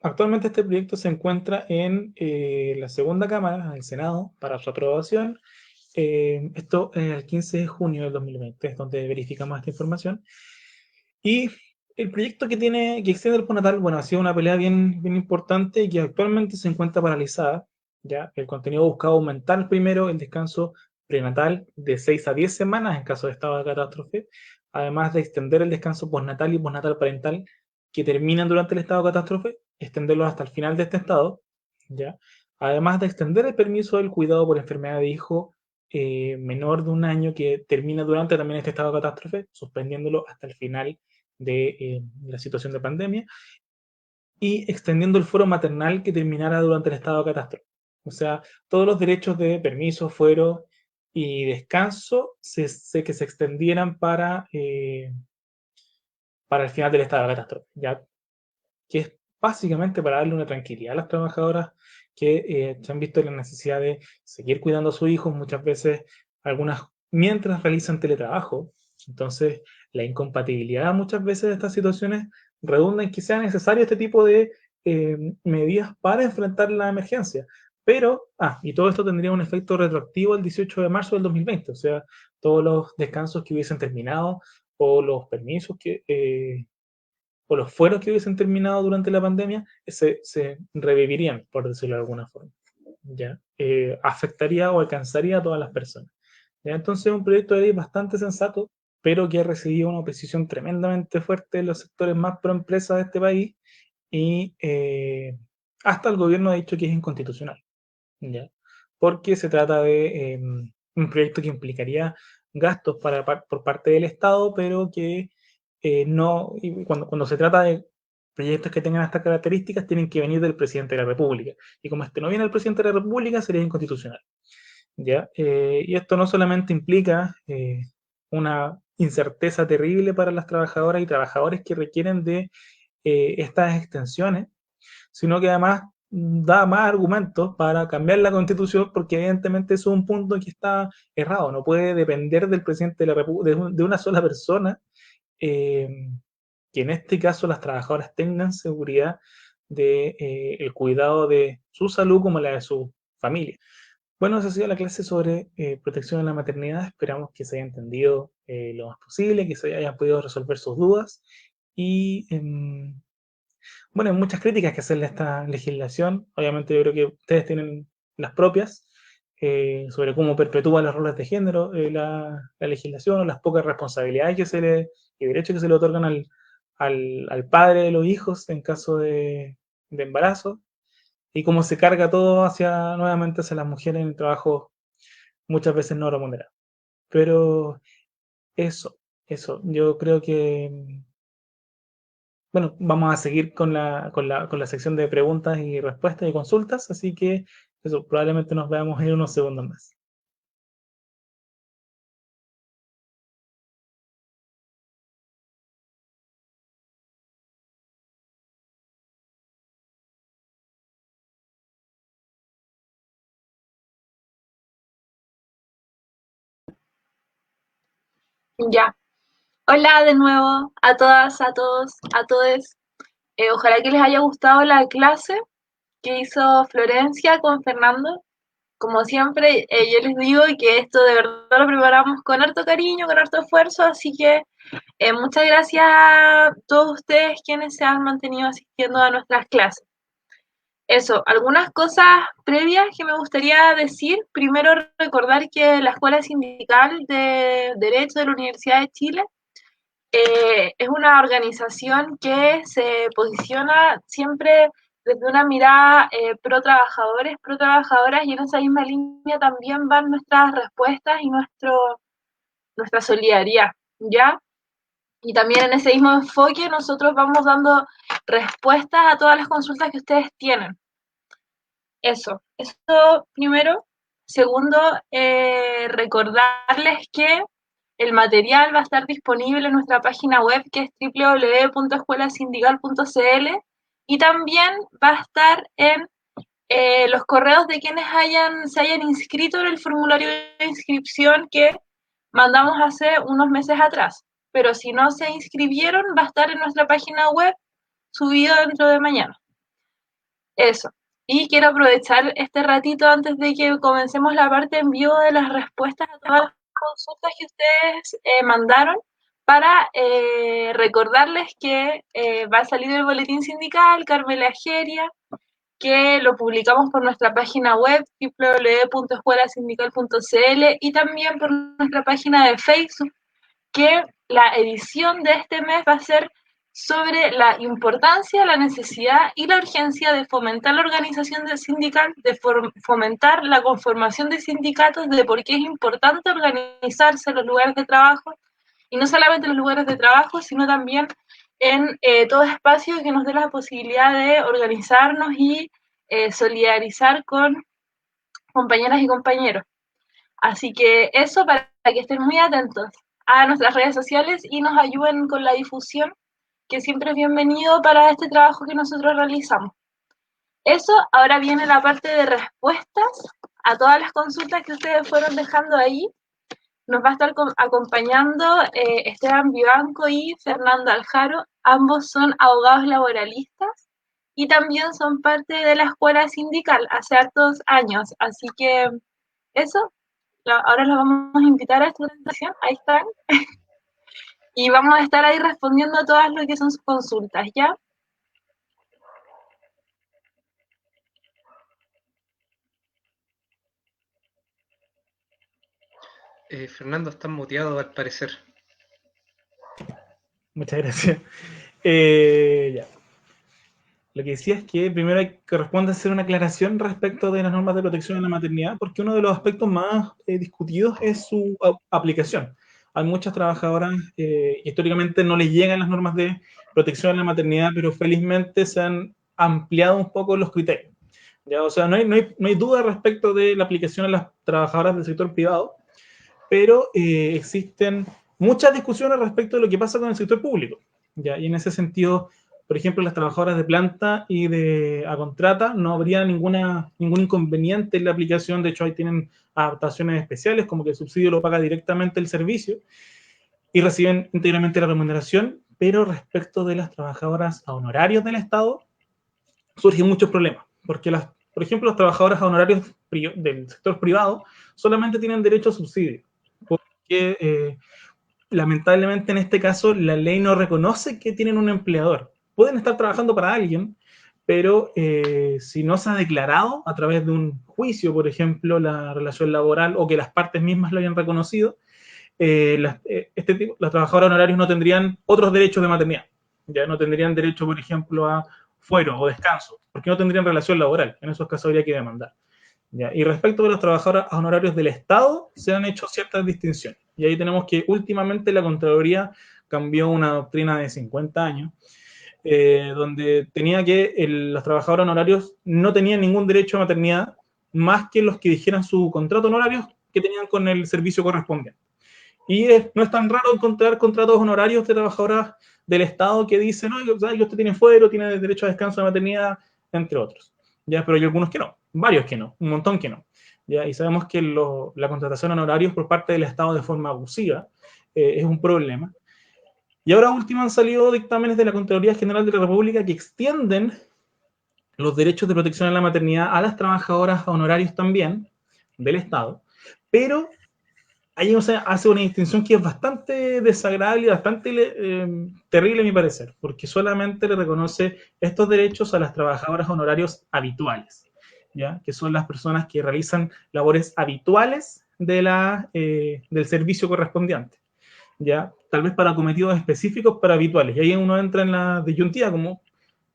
S3: Actualmente este proyecto se encuentra en la segunda cámara, en el Senado, para su aprobación. Esto el 15 de junio del 2020, es donde verificamos esta información. Y el proyecto que extiende el postnatal, bueno, ha sido una pelea bien importante y que actualmente se encuentra paralizada. ¿Ya? El contenido buscaba aumentar primero el descanso prenatal de 6 a 10 semanas en caso de estado de catástrofe, además de extender el descanso postnatal y postnatal parental que terminan durante el estado de catástrofe, extenderlos hasta el final de este estado, ¿ya? Además de extender el permiso del cuidado por enfermedad de hijo menor de 1 año que termina durante también este estado de catástrofe, suspendiéndolo hasta el final de la situación de pandemia, y extendiendo el fuero maternal que terminara durante el estado de catástrofe. O sea, todos los derechos de permiso, fuero y descanso que se extendieran para el final del estado de catástrofe, ¿ya? Que es básicamente para darle una tranquilidad a las trabajadoras que se han visto en la necesidad de seguir cuidando a sus hijos, muchas veces algunas mientras realizan teletrabajo. Entonces, la incompatibilidad muchas veces de estas situaciones redunda en que sea necesario este tipo de medidas para enfrentar la emergencia. Pero, y todo esto tendría un efecto retroactivo el 18 de marzo del 2020, o sea, todos los descansos que hubiesen terminado o los permisos o los fueros que hubiesen terminado durante la pandemia se revivirían, por decirlo de alguna forma. ¿Ya? Afectaría o alcanzaría a todas las personas. ¿Ya? Entonces es un proyecto de ley bastante sensato, pero que ha recibido una oposición tremendamente fuerte en los sectores más pro empresa de este país y hasta el gobierno ha dicho que es inconstitucional. ¿Ya? Porque se trata de un proyecto que implicaría gastos por parte del Estado, pero que no, y cuando se trata de proyectos que tengan estas características, tienen que venir del presidente de la República. Y como este no viene del presidente de la República, sería inconstitucional. ¿Ya? Y esto no solamente implica una incerteza terrible para las trabajadoras y trabajadores que requieren de estas extensiones, sino que además da más argumentos para cambiar la constitución porque evidentemente eso es un punto que está errado, no puede depender del presidente de la República, de una sola persona, que en este caso las trabajadoras tengan seguridad de el cuidado de su salud como la de su familia. Bueno, esa ha sido la clase sobre protección en la maternidad. Esperamos que se haya entendido lo más posible, que se hayan podido resolver sus dudas. Y bueno, hay muchas críticas que hacerle a esta legislación. Obviamente yo creo que ustedes tienen las propias sobre cómo perpetúa los roles de género la legislación, o las pocas responsabilidades y derechos que se le otorgan al padre de los hijos en caso de embarazo, y cómo se carga todo nuevamente hacia las mujeres en el trabajo muchas veces no remunerado. Pero eso, yo creo que, bueno, vamos a seguir con la sección de preguntas y respuestas y consultas, así que eso, probablemente nos veamos en unos segundos más.
S1: Ya. Hola de nuevo a todas, a todos, a todes. Ojalá que les haya gustado la clase que hizo Florencia con Fernando. Como siempre, yo les digo que esto de verdad lo preparamos con harto cariño, con harto esfuerzo, así que muchas gracias a todos ustedes quienes se han mantenido asistiendo a nuestras clases. Eso, algunas cosas previas que me gustaría decir. Primero, recordar que la Escuela Sindical de Derecho de la Universidad de Chile es una organización que se posiciona siempre desde una mirada pro trabajadores, pro trabajadoras, y en esa misma línea también van nuestras respuestas y nuestra solidaridad, ¿ya? Y también en ese mismo enfoque nosotros vamos dando respuestas a todas las consultas que ustedes tienen. Eso primero. Segundo, recordarles que el material va a estar disponible en nuestra página web, que es www.escuelasindical.cl, y también va a estar en los correos de quienes se hayan inscrito en el formulario de inscripción que mandamos hace unos meses atrás. Pero si no se inscribieron, va a estar en nuestra página web subido dentro de mañana. Eso. Y quiero aprovechar este ratito antes de que comencemos la parte en vivo de las respuestas a todas las consultas que ustedes mandaron, para recordarles que va a salir el boletín sindical, Carmela Geria, que lo publicamos por nuestra página web, www.escuelasindical.cl, y también por nuestra página de Facebook, que la edición de este mes va a ser sobre la importancia, la necesidad y la urgencia de fomentar la organización del sindical, de fomentar la conformación de sindicatos, de por qué es importante organizarse en los lugares de trabajo, y no solamente en los lugares de trabajo, sino también en todo espacio que nos dé la posibilidad de organizarnos y solidarizar con compañeras y compañeros. Así que eso, para que estén muy atentos a nuestras redes sociales y nos ayuden con la difusión, que siempre es bienvenido para este trabajo que nosotros realizamos. Eso, ahora viene la parte de respuestas a todas las consultas que ustedes fueron dejando ahí. Nos va a estar acompañando Esteban Vivanco y Fernando Aljaro. Ambos son abogados laboralistas y también son parte de la escuela sindical hace hartos años. Así que eso, ahora los vamos a invitar a esta presentación. Ahí están. Y vamos a estar ahí respondiendo a todas lo que son sus consultas, ¿ya?
S4: Fernando, estás muteado al parecer.
S3: Muchas gracias. Ya. Lo que decía es que primero corresponde hacer una aclaración respecto de las normas de protección en la maternidad, porque uno de los aspectos más discutidos es su aplicación. Hay muchas trabajadoras históricamente no les llegan las normas de protección en la maternidad, pero felizmente se han ampliado un poco los criterios. ¿Ya? O sea, no hay duda respecto de la aplicación a las trabajadoras del sector privado, pero existen muchas discusiones respecto de lo que pasa con el sector público, ¿ya? Y en ese sentido, por ejemplo, las trabajadoras de planta y a contrata no habría ningún inconveniente en la aplicación. De hecho, ahí tienen adaptaciones especiales, como que el subsidio lo paga directamente el servicio y reciben íntegramente la remuneración. Pero respecto de las trabajadoras a honorarios del Estado, surgen muchos problemas, porque por ejemplo, las trabajadoras a honorarios del sector privado solamente tienen derecho a subsidio, porque lamentablemente en este caso la ley no reconoce que tienen un empleador. Pueden estar trabajando para alguien, pero si no se ha declarado a través de un juicio, por ejemplo, la relación laboral, o que las partes mismas lo hayan reconocido, las trabajadoras honorarios no tendrían otros derechos de maternidad. Ya no tendrían derecho, por ejemplo, a fuero o descanso, porque no tendrían relación laboral. En esos casos habría que demandar. ¿Ya? Y respecto de los trabajadores honorarios del Estado, se han hecho ciertas distinciones. Y ahí tenemos que últimamente la Contraloría cambió una doctrina de 50 años, donde tenía que los trabajadores honorarios no tenían ningún derecho a maternidad más que los que dijeran su contrato honorarios que tenían con el servicio correspondiente. Y no es tan raro encontrar contratos honorarios de trabajadoras del Estado que dicen, no, usted tiene fuero, tiene derecho a descanso de maternidad, entre otros. ¿Ya? Pero hay algunos que no, varios que no, un montón que no. ¿Ya? Y sabemos que la contratación de honorarios por parte del Estado de forma abusiva es un problema. Y ahora último han salido dictámenes de la Contraloría General de la República que extienden los derechos de protección en la maternidad a las trabajadoras honorarios también del Estado, pero ahí hace una distinción que es bastante desagradable y bastante terrible a mi parecer, porque solamente le reconoce estos derechos a las trabajadoras honorarios habituales, ¿ya? Que son las personas que realizan labores habituales del servicio correspondiente. ya, tal vez para cometidos específicos, para habituales. Y ahí uno entra en la disyuntiva, como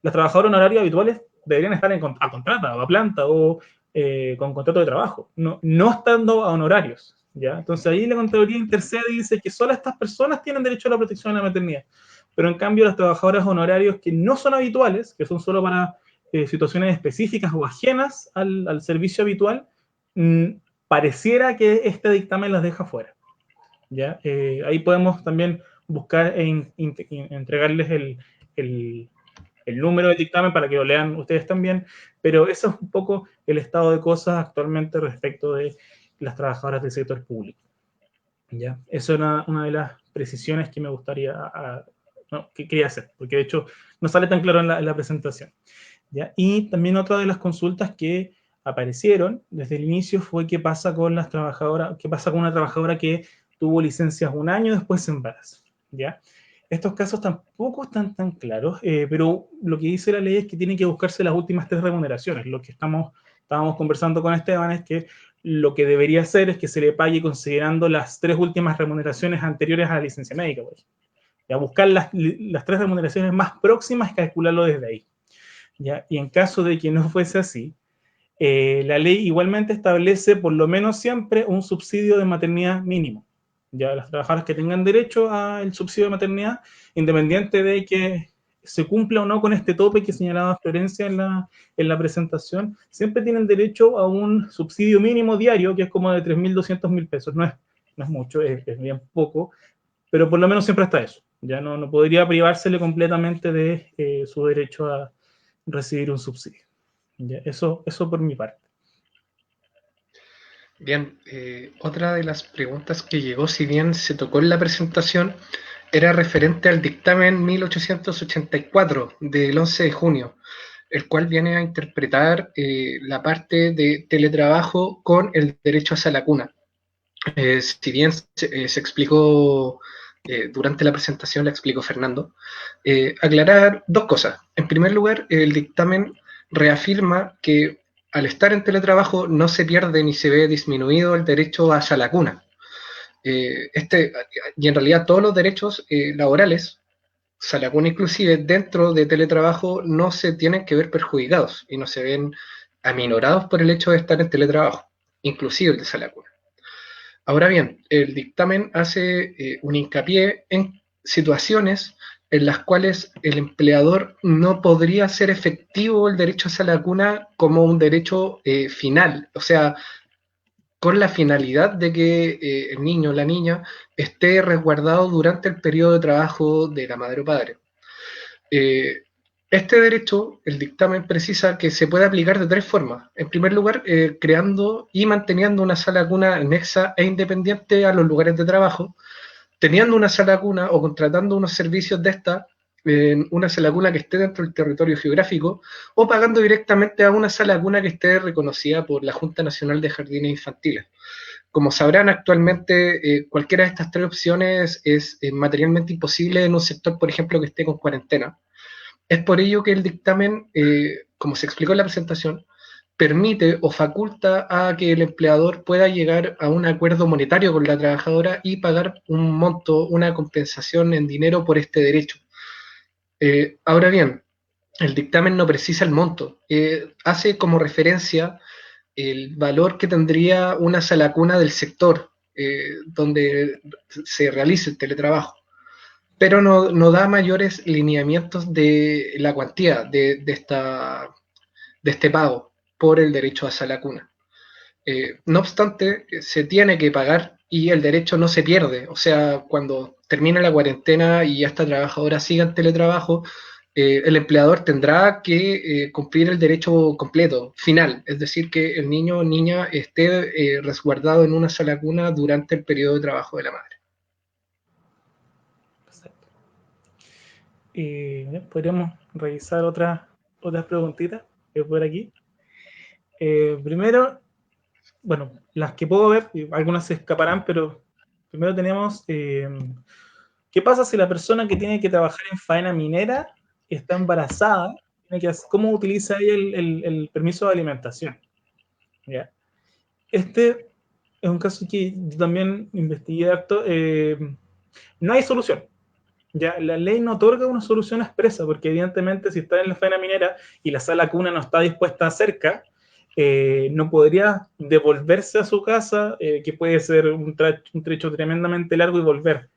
S3: las trabajadoras honorarias habituales deberían estar a contrata o a planta o con contrato de trabajo, no estando a honorarios. ¿Ya? Entonces ahí la Contraloría intercede y dice que solo estas personas tienen derecho a la protección de la maternidad. Pero en cambio las trabajadoras honorarios que no son habituales, que son solo para situaciones específicas o ajenas al servicio habitual, pareciera que este dictamen las deja fuera. ¿Ya? Ahí podemos también buscar entregarles el número del dictamen para que lo lean ustedes también, pero eso es un poco el estado de cosas actualmente respecto de las trabajadoras del sector público. ¿Ya? Eso era una de las precisiones que me gustaría, que quería hacer, porque de hecho no sale tan claro en la presentación. ¿Ya? Y también otra de las consultas que aparecieron desde el inicio fue qué pasa con las trabajadoras, qué pasa con una trabajadora que tuvo licencias un año después se embaraza. ¿Ya? Estos casos tampoco están tan claros, pero lo que dice la ley es que tienen que buscarse las últimas 3 remuneraciones. Lo que estábamos conversando con Esteban es que lo que debería hacer es que se le pague considerando las 3 últimas remuneraciones anteriores a la licencia médica. Pues. Y a buscar las 3 remuneraciones más próximas y calcularlo desde ahí. ¿Ya? Y en caso de que no fuese así, la ley igualmente establece por lo menos siempre un subsidio de maternidad mínimo. Ya las trabajadoras que tengan derecho al subsidio de maternidad, independiente de que se cumpla o no con este tope que señalaba Florencia en la presentación, siempre tienen derecho a un subsidio mínimo diario, que es como de 3.200.000 pesos. No es mucho, es bien poco, pero por lo menos siempre está eso. Ya no podría privársele completamente de su derecho a recibir un subsidio. ¿Ya? Eso por mi parte.
S4: Bien, otra de las preguntas que llegó, si bien se tocó en la presentación, era referente al dictamen 1884 del 11 de junio, el cual viene a interpretar la parte de teletrabajo con el derecho a la cuna. Si bien se explicó durante la presentación, la explicó Fernando, aclarar 2 cosas. En primer lugar, el dictamen reafirma que al estar en teletrabajo no se pierde ni se ve disminuido el derecho a la cuna. Y en realidad todos los derechos laborales, la cuna inclusive, dentro de teletrabajo no se tienen que ver perjudicados y no se ven aminorados por el hecho de estar en teletrabajo, inclusive el de la cuna. Ahora bien, el dictamen hace un hincapié en situaciones en las cuales el empleador no podría hacer efectivo el derecho a la cuna como un derecho final, o sea, con la finalidad de que el niño o la niña esté resguardado durante el periodo de trabajo de la madre o padre. Este derecho, el dictamen precisa que se puede aplicar de 3 formas. En primer lugar, creando y manteniendo una sala cuna anexa e independiente a los lugares de trabajo, teniendo una sala cuna o contratando unos servicios de esta, una sala cuna que esté dentro del territorio geográfico, o pagando directamente a una sala cuna que esté reconocida por la Junta Nacional de Jardines Infantiles. Como sabrán, actualmente cualquiera de estas 3 opciones es materialmente imposible en un sector, por ejemplo, que esté con cuarentena. Es por ello que el dictamen, como se explicó en la presentación, permite o faculta a que el empleador pueda llegar a un acuerdo monetario con la trabajadora y pagar un monto, una compensación en dinero por este derecho. Ahora bien, el dictamen no precisa el monto, hace como referencia el valor que tendría una sala cuna del sector donde se realice el teletrabajo, pero no da mayores lineamientos de la cuantía de este pago por el derecho a sala cuna. No obstante, se tiene que pagar y el derecho no se pierde. O sea, cuando termine la cuarentena y esta trabajadora siga en teletrabajo, el empleador tendrá que cumplir el derecho completo, final, es decir, que el niño o niña esté resguardado en una sala cuna durante el periodo de trabajo de la madre.
S3: Perfecto. Podríamos revisar otras preguntitas por aquí. Primero, bueno, las que puedo ver, algunas se escaparán, pero primero tenemos, ¿qué pasa si la persona que tiene que trabajar en faena minera está embarazada? ¿Cómo utiliza ella el permiso de alimentación? ¿Ya? Este es un caso que yo también investigué harto. No hay solución. Ya, la ley no otorga una solución expresa, porque evidentemente si está en la faena minera y la sala cuna no está dispuesta cerca, no podría devolverse a su casa, que puede ser un trecho tremendamente largo, y volver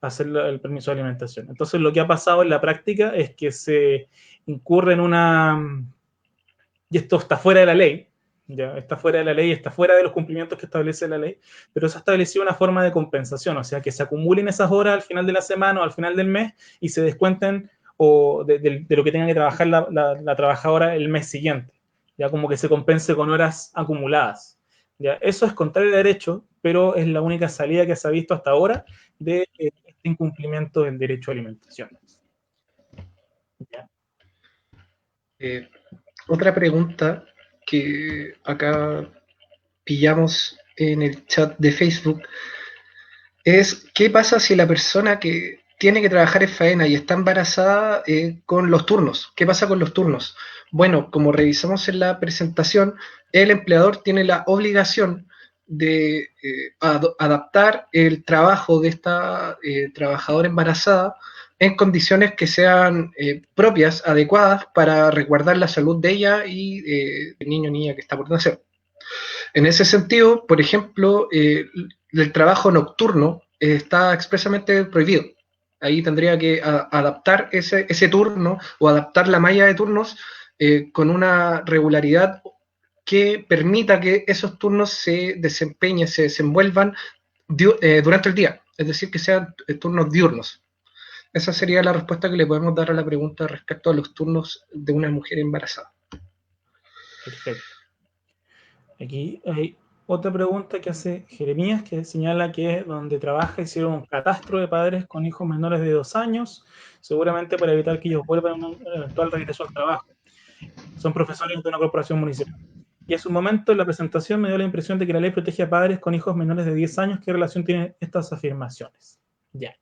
S3: a hacer el permiso de alimentación. Entonces lo que ha pasado en la práctica es que se incurre en una... Y esto está fuera de la ley, ya está fuera de la ley, está fuera de los cumplimientos que establece la ley, pero se ha establecido una forma de compensación, o sea, que se acumulen esas horas al final de la semana o al final del mes y se descuenten o de lo que tenga que trabajar la trabajadora el mes siguiente, ya como que se compense con horas acumuladas. Ya, eso es contrario de derecho, pero es la única salida que se ha visto hasta ahora de este incumplimiento del derecho a alimentación. ¿Ya?
S4: Otra pregunta que acá pillamos en el chat de Facebook es: ¿qué pasa si la persona que tiene que trabajar en faena y está embarazada con los turnos? ¿Qué pasa con los turnos? Bueno, como revisamos en la presentación, el empleador tiene la obligación de adaptar el trabajo de esta trabajadora embarazada en condiciones que sean propias, adecuadas para resguardar la salud de ella y del niño o niña que está por nacer. En ese sentido, por ejemplo, el trabajo nocturno está expresamente prohibido. Ahí tendría que adaptar ese turno o adaptar la malla de turnos con una regularidad que permita que esos turnos se desempeñen, se desenvuelvan durante el día, es decir, que sean turnos diurnos. Esa sería la respuesta que le podemos dar a la pregunta respecto a los turnos de una mujer embarazada.
S3: Perfecto. Aquí hay otra pregunta que hace Jeremías, que señala que donde trabaja hicieron un catastro de padres con hijos menores de 2 años, seguramente para evitar que ellos vuelvan a un eventual regreso al trabajo. Son profesores de una corporación municipal. Y en su momento, en la presentación, me dio la impresión de que la ley protege a padres con hijos menores de 10 años. ¿Qué relación tienen estas afirmaciones? Ya.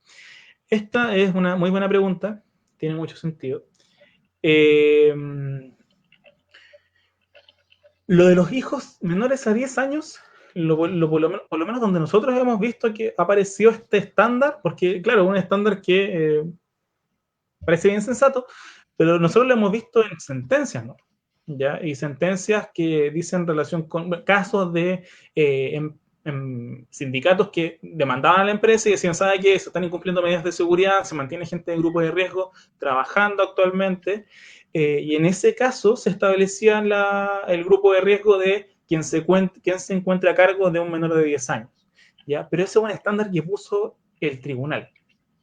S3: Esta es una muy buena pregunta, tiene mucho sentido. Lo de los hijos menores a 10 años, por lo menos donde nosotros hemos visto que apareció este estándar, porque claro, un estándar que parece bien sensato, pero nosotros lo hemos visto en sentencias, ¿no? ¿Ya? Y sentencias que dicen relación con casos de sindicatos que demandaban a la empresa y decían, ¿sabe qué? Se están incumpliendo medidas de seguridad, se mantiene gente en grupos de riesgo trabajando actualmente, y en ese caso se establecía el grupo de riesgo de quien se encuentre a cargo de un menor de 10 años. ¿Ya? Pero ese es un estándar que puso el tribunal.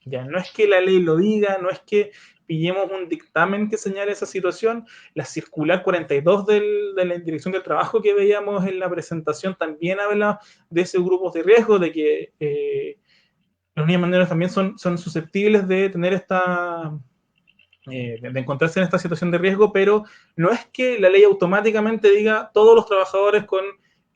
S3: Ya no es que la ley lo diga, no es que pillemos un dictamen que señale esa situación. La circular 42 de la Dirección del Trabajo que veíamos en la presentación también habla de esos grupos de riesgo, de que los niños menores también son susceptibles de tener de encontrarse en esta situación de riesgo, pero no es que la ley automáticamente diga todos los trabajadores con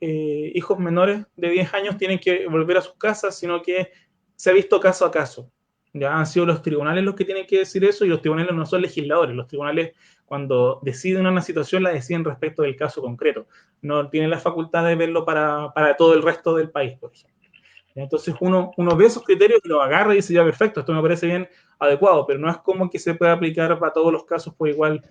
S3: hijos menores de 10 años tienen que volver a sus casas, sino que se ha visto caso a caso. Ya han sido los tribunales los que tienen que decir eso, y los tribunales no son legisladores. Los tribunales, cuando deciden una situación, la deciden respecto del caso concreto. No tienen la facultad de verlo para todo el resto del país, por ejemplo. Entonces uno ve esos criterios y los agarra y dice, ya, perfecto, esto me parece bien, adecuado, pero no es como que se pueda aplicar para todos los casos por igual,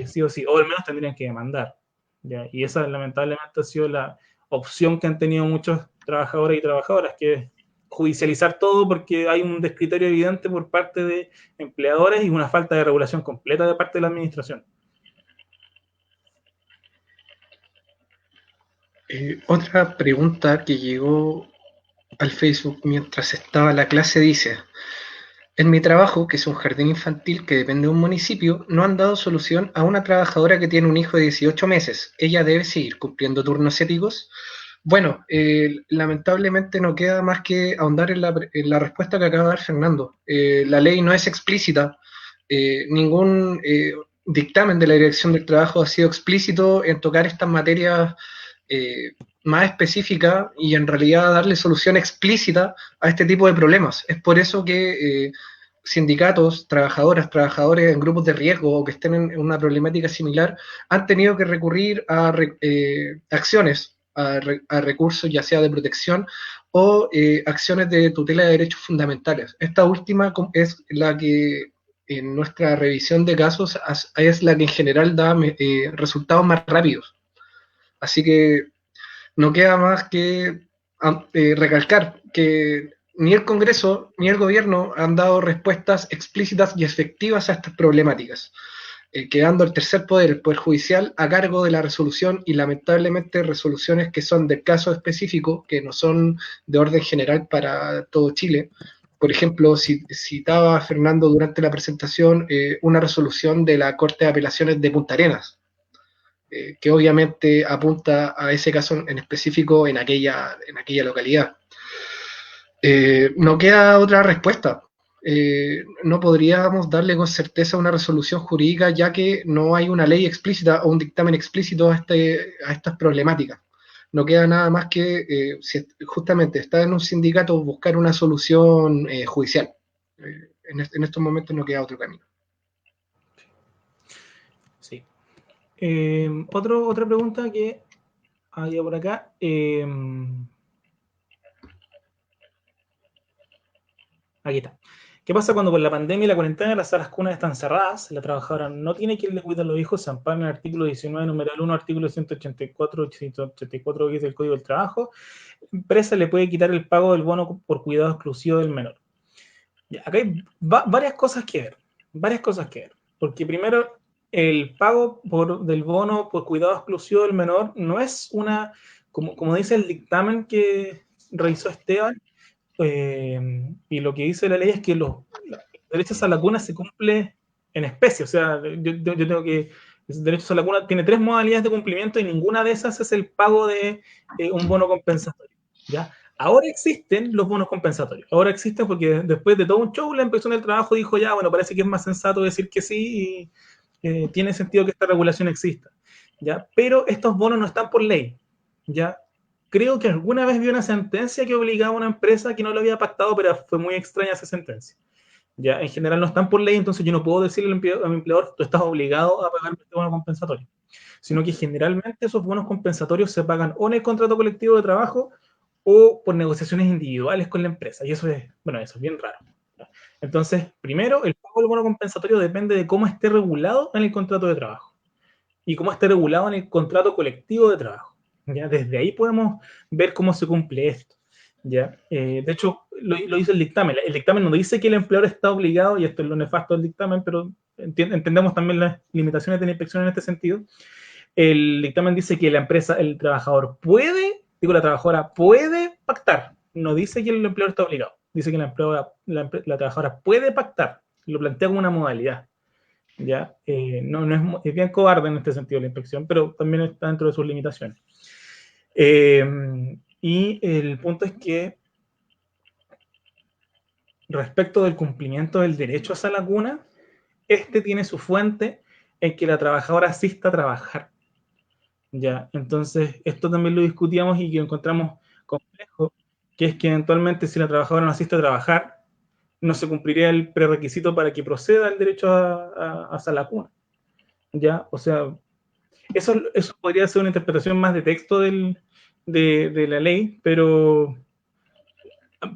S3: sí o sí, o al menos tendrían que demandar. ¿Ya? Y esa lamentablemente ha sido la opción que han tenido muchos trabajadores y trabajadoras, que es judicializar todo porque hay un descriterio evidente por parte de empleadores y una falta de regulación completa de parte de la administración.
S4: Otra pregunta que llegó al Facebook mientras estaba la clase dice: en mi trabajo, que es un jardín infantil que depende de un municipio, no han dado solución a una trabajadora que tiene un hijo de 18 meses. ¿Ella debe seguir cumpliendo turnos éticos? Bueno, lamentablemente no queda más que ahondar en la respuesta que acaba de dar Fernando. La ley no es explícita, ningún dictamen de la Dirección del Trabajo ha sido explícito en tocar estas materias más específica y en realidad darle solución explícita a este tipo de problemas. Es por eso que sindicatos, trabajadoras, trabajadores en grupos de riesgo o que estén en una problemática similar han tenido que recurrir a acciones, a recursos ya sea de protección o acciones de tutela de derechos fundamentales. Esta última es la que en nuestra revisión de casos es la que en general da resultados más rápidos. Así que no queda más que recalcar que ni el Congreso ni el Gobierno han dado respuestas explícitas y efectivas a estas problemáticas, quedando el tercer poder, el Poder Judicial, a cargo de la resolución y lamentablemente resoluciones que son de caso específico, que no son de orden general para todo Chile. Por ejemplo, citaba Fernando durante la presentación una resolución de la Corte de Apelaciones de Punta Arenas, que obviamente apunta a ese caso en específico en aquella localidad. No queda otra respuesta. No podríamos darle con certeza una resolución jurídica ya que no hay una ley explícita o un dictamen explícito a estas problemáticas. No queda nada más que, si justamente está en un sindicato, buscar una solución judicial. En estos momentos no queda otro camino.
S3: Sí. Otra pregunta que había por acá. Aquí está. ¿Qué pasa cuando por la pandemia y la cuarentena las salas cunas están cerradas? La trabajadora no tiene quien le cuide a los hijos, se ampara en el artículo 19, numeral 1, artículo 184, 184 que es del Código del Trabajo. La empresa le puede quitar el pago del bono por cuidado exclusivo del menor. Ya, acá hay varias cosas que ver. Varias cosas que ver. Porque primero, el pago del bono por cuidado exclusivo del menor no es una, como dice el dictamen que realizó Esteban, y lo que dice la ley es que los derechos a la cuna se cumple en especie. O sea, yo tengo que. El derecho a la cuna tiene 3 modalidades de cumplimiento y ninguna de esas es el pago de un bono compensatorio. ¿Ya? Ahora existen los bonos compensatorios. Ahora existen porque después de todo un show, la inspección del trabajo dijo ya, bueno, parece que es más sensato decir que sí y tiene sentido que esta regulación exista. ¿Ya? Pero estos bonos no están por ley. ¿Ya? Creo que alguna vez vi una sentencia que obligaba a una empresa que no lo había pactado, pero fue muy extraña esa sentencia. Ya, en general no están por ley, entonces yo no puedo decirle a mi empleador, tú estás obligado a pagar este bono compensatorio, sino que generalmente esos bonos compensatorios se pagan o en el contrato colectivo de trabajo o por negociaciones individuales con la empresa, y eso es, bueno, eso es bien raro. Entonces, primero, el pago del bono compensatorio depende de cómo esté regulado en el contrato de trabajo y cómo esté regulado en el contrato colectivo de trabajo. ¿Ya? Desde ahí podemos ver cómo se cumple esto. ¿Ya? De hecho, lo dice el dictamen. El dictamen no dice que el empleador está obligado, y esto es lo nefasto del dictamen, pero entendemos también las limitaciones de la inspección en este sentido. El dictamen dice que la empresa, el trabajador puede, digo, la trabajadora puede pactar. No dice que el empleador está obligado. Dice que la trabajadora puede pactar. Lo plantea como una modalidad. ¿Ya? No es bien cobarde en este sentido la inspección, pero también está dentro de sus limitaciones. Y el punto es que respecto del cumplimiento del derecho a esa laguna, este tiene su fuente en que la trabajadora asista a trabajar. ¿Ya? Entonces, esto también lo discutíamos y que encontramos complejo, que es que eventualmente si la trabajadora no asiste a trabajar, no se cumpliría el prerequisito para que proceda el derecho a esa laguna. ¿Ya? O sea, eso podría ser una interpretación más de texto de la ley, pero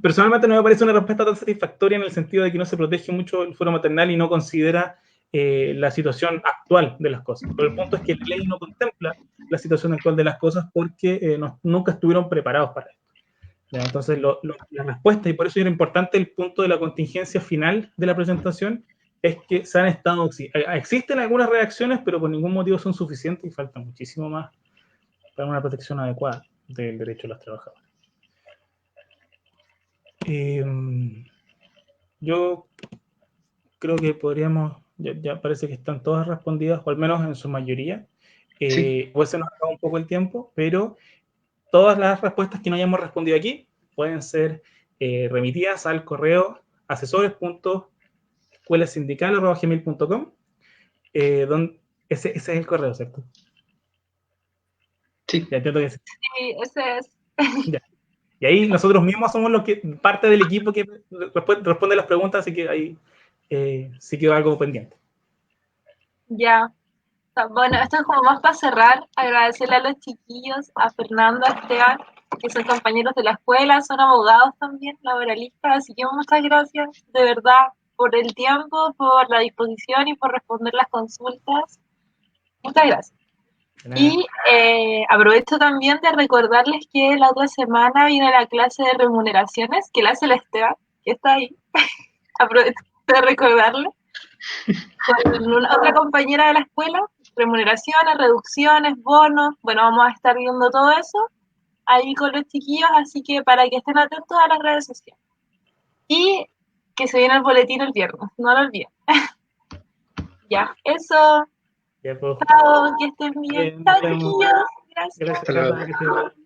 S3: personalmente no me parece una respuesta tan satisfactoria en el sentido de que no se protege mucho el fuero maternal y no considera la situación actual de las cosas. Pero el punto es que la ley no contempla la situación actual de las cosas porque nunca estuvieron preparados para esto. ¿Ya? Entonces, la respuesta, y por eso era importante el punto de la contingencia final de la presentación, es que se han estado, existen algunas reacciones, pero por ningún motivo son suficientes y falta muchísimo más para una protección adecuada del derecho de los trabajadores. Yo creo que podríamos, ya parece que están todas respondidas, o al menos en su mayoría.
S4: Sí.
S3: Pues se nos acaba un poco el tiempo, pero todas las respuestas que no hayamos respondido aquí pueden ser remitidas al correo asesores.escuelasindical@gmail.com. Ese es el correo, ¿cierto?
S4: Sí.
S3: Ya entiendo que sí.
S1: Sí, ese es.
S3: Ya. Y ahí nosotros mismos somos los que, parte del equipo que responde las preguntas, así que ahí sí quedó algo pendiente.
S1: Ya. Bueno, esto es como más para cerrar, agradecerle a los chiquillos, a Fernando, a Esteban, que son compañeros de la escuela, son abogados también, laboralistas, así que muchas gracias de verdad por el tiempo, por la disposición y por responder las consultas. Muchas gracias. Y aprovecho también de recordarles que la otra semana viene la clase de remuneraciones, que la hace la Esteban, que está ahí. Aprovecho de recordarle. Con otra compañera de la escuela, remuneraciones, reducciones, bonos. Bueno, vamos a estar viendo todo eso ahí con los chiquillos, así que para que estén atentos a las redes sociales. Y que se viene el boletín el viernes, no lo olviden. Ya, eso.
S3: Ya, pues,
S1: Chao, que estén bien.
S3: bien,
S1: Chao,
S3: nos vemos.
S1: chiquillos. Gracias.
S3: Gracias,
S4: Hasta luego.
S3: Cata, que estés bien.